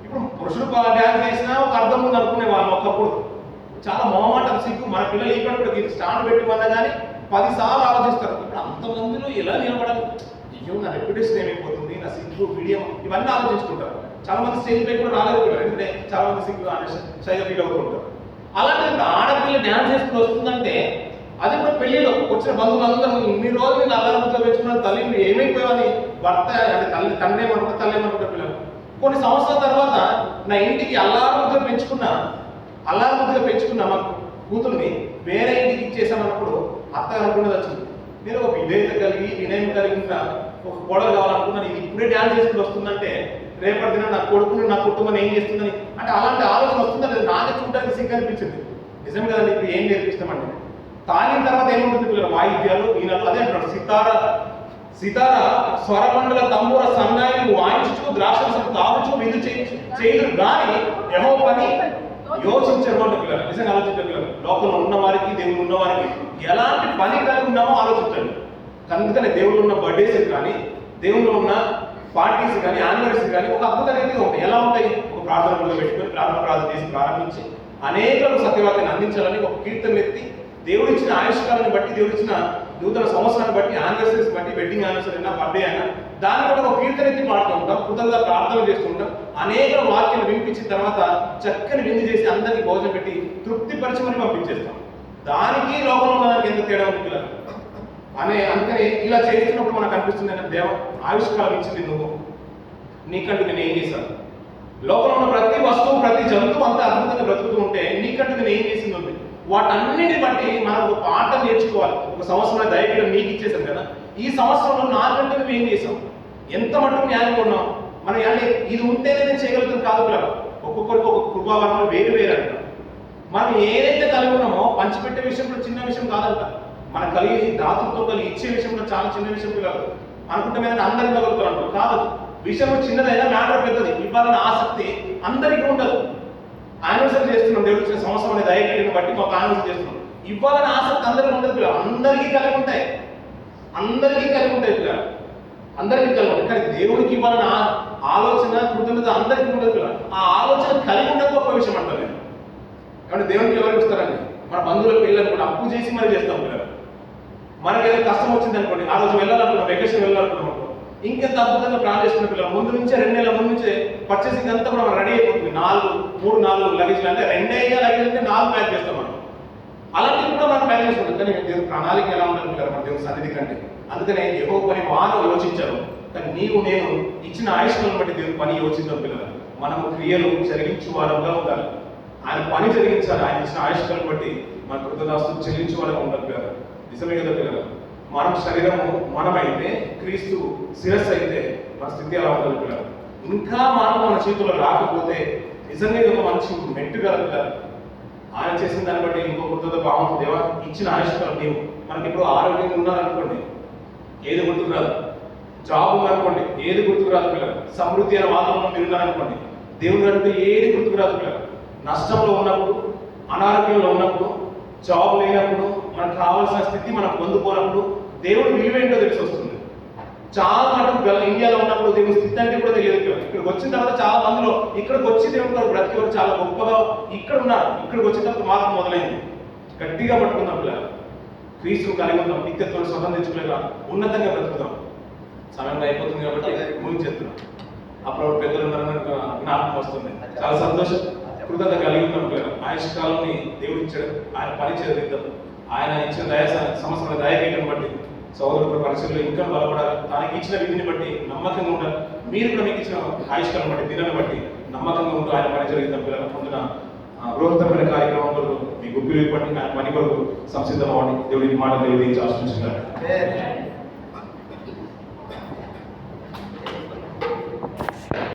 ఇప్పుడు పురుషుడు డ్యాన్స్ చేసినా ఒక అర్థం ఉంది అనుకునే వాళ్ళు ఒకప్పుడు. చాలా మొహమాటం, సిగ్గు. మన పిల్లలు ఇక్కడ కూడా దీనికి స్టాండ్ పెట్టుకున్నా కానీ 10 సార్లు ఆలోచిస్తారు. ఇప్పుడు అంతమందిలో ఎలా నిలబడాలి? అయ్యో, నా రెప్యుటేషన్ ఏమైపోతుంది, నా సిగ్గు మీడియం ఇవన్నీ ఆలోచించుకుంటారు. చాలా మంది స్టేజ్ పై కూడా రాలేదు, ఎందుకంటే చాలా మంది సిగ్గు షైగా ఫీల్ అవుతుంటారు. అలాంటి ఆడపిల్ల డ్యాన్స్ చేసుకుని వస్తుందంటే అది కూడా పెళ్లిలో వచ్చిన బంధువులందరూ ఇన్ని రోజులు నేను అల్లారముతో పెంచుకున్న తల్లి ఏమైపోయావని భర్త అంటే తండ్రి ఏమనుకుంటా తల్లి ఏమనుకుంటా పిల్లలు. కొన్ని సంవత్సరాల తర్వాత నా ఇంటికి అల్లారముతో పెంచుకున్న మా కూతుర్ని వేరే ఇంటికి ఇచ్చేసామన్నప్పుడు అత్త అనుకున్నది వచ్చింది. నేను ఒక వినయం కలిగిన ఒక కోడలు కావాలనుకున్నాను. ఇది ఇప్పుడే డ్యాన్స్ చేసుకుని వస్తుందంటే రేపటి దిన నా కొడుకుని నా కుటుంబాన్ని ఏం చేస్తుందని అంటే అలాంటి ఆలోచన వస్తుందని నాకే చూడడానికి సిగ్గు అనిపించింది. నిజం కదండి. ఇప్పుడు ఏం నేర్పిస్తామండి? తాగిన తర్వాత ఏముంటుంది పిల్లలు? వాయిద్యాలు, ఈనాడు అదే అంటున్నాడు. సితార స్వరమండల తంబూర సన్నాయిని వాయించు ద్రాక్షరసం తాగుచు విధు చేయదు కానీ ఏమో పని యోచించరు అంటే పిల్లలు. నిజంగా ఆలోచించారు పిల్లలు. లోకంలో ఉన్న వారికి దేవుడు ఉన్న వారికి ఎలాంటి పని కలిగి ఉన్నామో ఆలోచించండి. అందుకనే దేవుళ్ళు ఉన్న బర్త్డేస్ కానీ దేవుళ్ళు ఉన్న పార్టీస్ కానీ యానివర్సరీ కానీ ఒక అద్భుత రీతిగా ఉంటాయి. ఎలా ఉంటాయి? ఒక ప్రార్థనలో పెట్టుకొని ప్రార్థన చేసి ప్రారంభించి అనేకలకు సత్యవాక్యాన్ని అందించాలని ఒక కీర్తన ఎత్తి దేవుడిచ్చిన ఆయుష్కాలాన్ని బట్టి దేవుడిచ్చిన నూతన సంవత్సరాన్ని బట్టి యానివర్సరీస్ బట్టి వెడ్డింగ్ యానివర్సరీ అయినా బర్త్డే అయినా దాన్ని కూడా ఒక కీర్తన ఎత్తి పాడుతూ ఉంటాం, కృతజ్ఞత ప్రార్థనలు చేస్తూ ఉంటాం. అనేక వాక్యాలు వినిపించిన తర్వాత చక్కని విందు చేసి అందరికీ భోజనం పెట్టి తృప్తిపరచమని పంపించేస్తాం. దానికి లోకంలో ఉన్నదానికి ఎంత తేడా ఉంది పిల్లలు అందుకని ఇలా చేస్తున్నప్పుడు మనకు అనిపిస్తుంది అంటే దేవ ఆవిష్కారం ఇచ్చింది నువ్వు, నీకంటూ నేను ఏం చేశాను? లోకంలో ఉన్న ప్రతి వస్తువు ప్రతి జంతువు అంతా అద్భుతంగా బ్రతుకుతూ ఉంటే నీకంటూ నేను ఏం చేసింది ఉంది. వాటన్నిటిని బట్టి మనం ఒక పాఠ నేర్చుకోవాలి. ఒక సంవత్సరం దయచేయడం నీకు ఇచ్చేసాం కదా, ఈ సంవత్సరంలో నాకంటూ నువ్వు ఏం చేసావు? ఎంత మటుకు న్యాయం ఉన్నావు? మనం అంటే ఇది ఉంటేనే నేను చేయగలుగుతాం కాదు పిల్లలు. ఒక్కొక్కరికి ఒక కృపావరణలు వేరు వేరు అంట. మనం ఏదైతే కలిగి ఉన్నామో పంచిపెట్టే విషయంలో చిన్న విషయం కాదంట. మన కలిగి దాతృత్వం కలిగి ఇచ్చే విషయంలో చాలా చిన్న విషయం పిల్లలు అనుకుంటే మీద అందరికి కలుగుతారు కాదు. విషయం చిన్నదైనా మ్యాటర్ పెద్దది. ఇవ్వాలన్న ఆసక్తి అందరికీ ఉండదు. యానివర్సరీ చేస్తున్నాం, దేవుడు వచ్చిన సంవత్సరం అనేది దయచేయడం బట్టి మాకు యానివర్సరీ చేస్తున్నాం. ఇవ్వాలన్న ఆసక్తి అందరికీ ఉండదు పిల్లలు. అందరికీ కలిగి ఉంటాయి పిల్లలు, అందరికీ కలిగి ఉంటాయి. కానీ దేవుడికి ఇవ్వాలన్న ఆలోచన కృతజ్ఞత అందరికీ ఉండదు పిల్లలు. ఆ ఆలోచన కలిగి ఉండదు గొప్ప విషయం అంటారు నేను. కాబట్టి దేవునికి ఎవరికి ఇస్తారండి? మన బంధువుల పిల్లలు కూడా అప్పు చేసి మరి చేస్తాం పిల్లలు. మనకి ఏదో కష్టం వచ్చింది అనుకోండి, ఆ రోజు వెళ్ళాలనుకున్నాం, వెకేషన్ వెళ్ళాలనుకున్నాం, ఇంకెంత అద్భుతంగా ప్లాన్ చేసుకున్న పిల్లలు ముందు నుంచే 2 నెలల ముందు నుంచే పర్చేసింగ్ అంతా కూడా మనం రెడీ అయిపోతుంది. 3-4 లగేజ్లు అంటే 2 లగేజ్ అంటే 4 ప్యాక్ చేస్తాం మనం. అలాంటివి కూడా మనం ప్యాక్ చేసుకుంటాం. కానీ దేవుని ప్రణాళిక ఎలా ఉండాలి పిల్లలు మన దేవుని సన్నిధి కంటే. అందుకనే ఏవో పని వారు యోచించారు, కానీ నీవు నేను ఇచ్చిన ఆయుష్లను బట్టి దేవుని పని యోచించాం పిల్లలు. మనము క్రియలు జరిగించు వారంగా ఉండాలి. ఆయన పని జరిగించాలి. ఆయన ఇచ్చిన ఆయుష్లను బట్టి మన కృతదాస్తులు చెల్లించు వారంగా ఉండాలి పిల్లలు. నిజమే కదా పిల్లలు? మనం శరీరము మనమైతే క్రీస్తు శిరస్సు అయితే మన స్థితి ఎలా ఉండాలి పిల్లలు? ఇంకా మార్పు మన చేతుల్లో రాకపోతే నిజంగా ఇది ఒక మంచి మెట్టు కదా పిల్లలు. ఆయన చేసిన దాన్ని బట్టి ఇంకో కృతజ్ఞత బాగుంటుంది. దేవా ఇచ్చిన ఆయుష్కాలం నీవు. మనకి ఇప్పుడు ఆరోగ్యంగా ఉన్నారనుకోండి, ఏది గుర్తుకు రాదు. జాబ్ ఉందనుకోండి, ఏది గుర్తుకు రాదు పిల్లలు. సమృద్ధి అయిన వాతావరణం మీరు ఉన్నారనుకోండి, దేవుడు అంటే ఏది గుర్తుకు రాదు పిల్లలు. నష్టంలో ఉన్నప్పుడు, అనారోగ్యంలో ఉన్నప్పుడు, జాబ్ లేనప్పుడు, మనకు కావాల్సిన స్థితి మనం పొందుకోనప్పుడు దేవుడు విలువేంటో తెలిసి వస్తుంది. చాలా మటుకు ఇండియాలో ఉన్నప్పుడు దేవుడి స్థితి అంటే కూడా తెలియదు. ఇక్కడికి వచ్చిన తర్వాత చాలా మందిలో ఇక్కడికి వచ్చి దేవుడు బ్రతికి చాలా గొప్పగా ఇక్కడ ఉన్నారు. ఇక్కడికి వచ్చిన తర్వాత మార్పు మొదలైంది. గట్టిగా పట్టుకుందాం పిల్లలు. క్రీస్తును కలిగి ఉందాం, నిత్యత్వం స్వతంత్రించుకునేలా ఉన్నతంగా బ్రతుకుదాం. సమయం అయిపోతుంది కాబట్టి ముగించేస్తున్నాం. అప్పుడు పెద్దలు ఉన్నారని జ్ఞాపకం వస్తుంది. చాలా సంతోషం. కృతజ్ఞత కలిగి ఉన్నాం పిల్లలు. ఆయుష్కాలాన్ని దేవుడు ఇచ్చాడు, ఆయన పని చేద్దాం. ఆయన ఇచ్చిన సంవత్సరాల దయచేయడం బట్టి సోదరుల పరిస్థితుల్లో ఇంకా బలపడాలి. తనకి ఇచ్చిన విధిని బట్టి నమ్మకంగా ఉండాలి. మీరు కూడా మీకు ఇచ్చిన ఆయుష్కాలం బట్టి దినాన్ని బట్టి నమ్మకంగా ఉంటూ ఆయన పని జరిగిద్దాం పిల్లలు. పొందిన బృహత్తరమైన కార్యక్రమంలో మీ గుప్పిలు ఇవ్వండి. ఆయన పని కొరకు సంసిద్ధం అవ్వండి. దేవుడికి మాట దేవుడి ఆశించారు.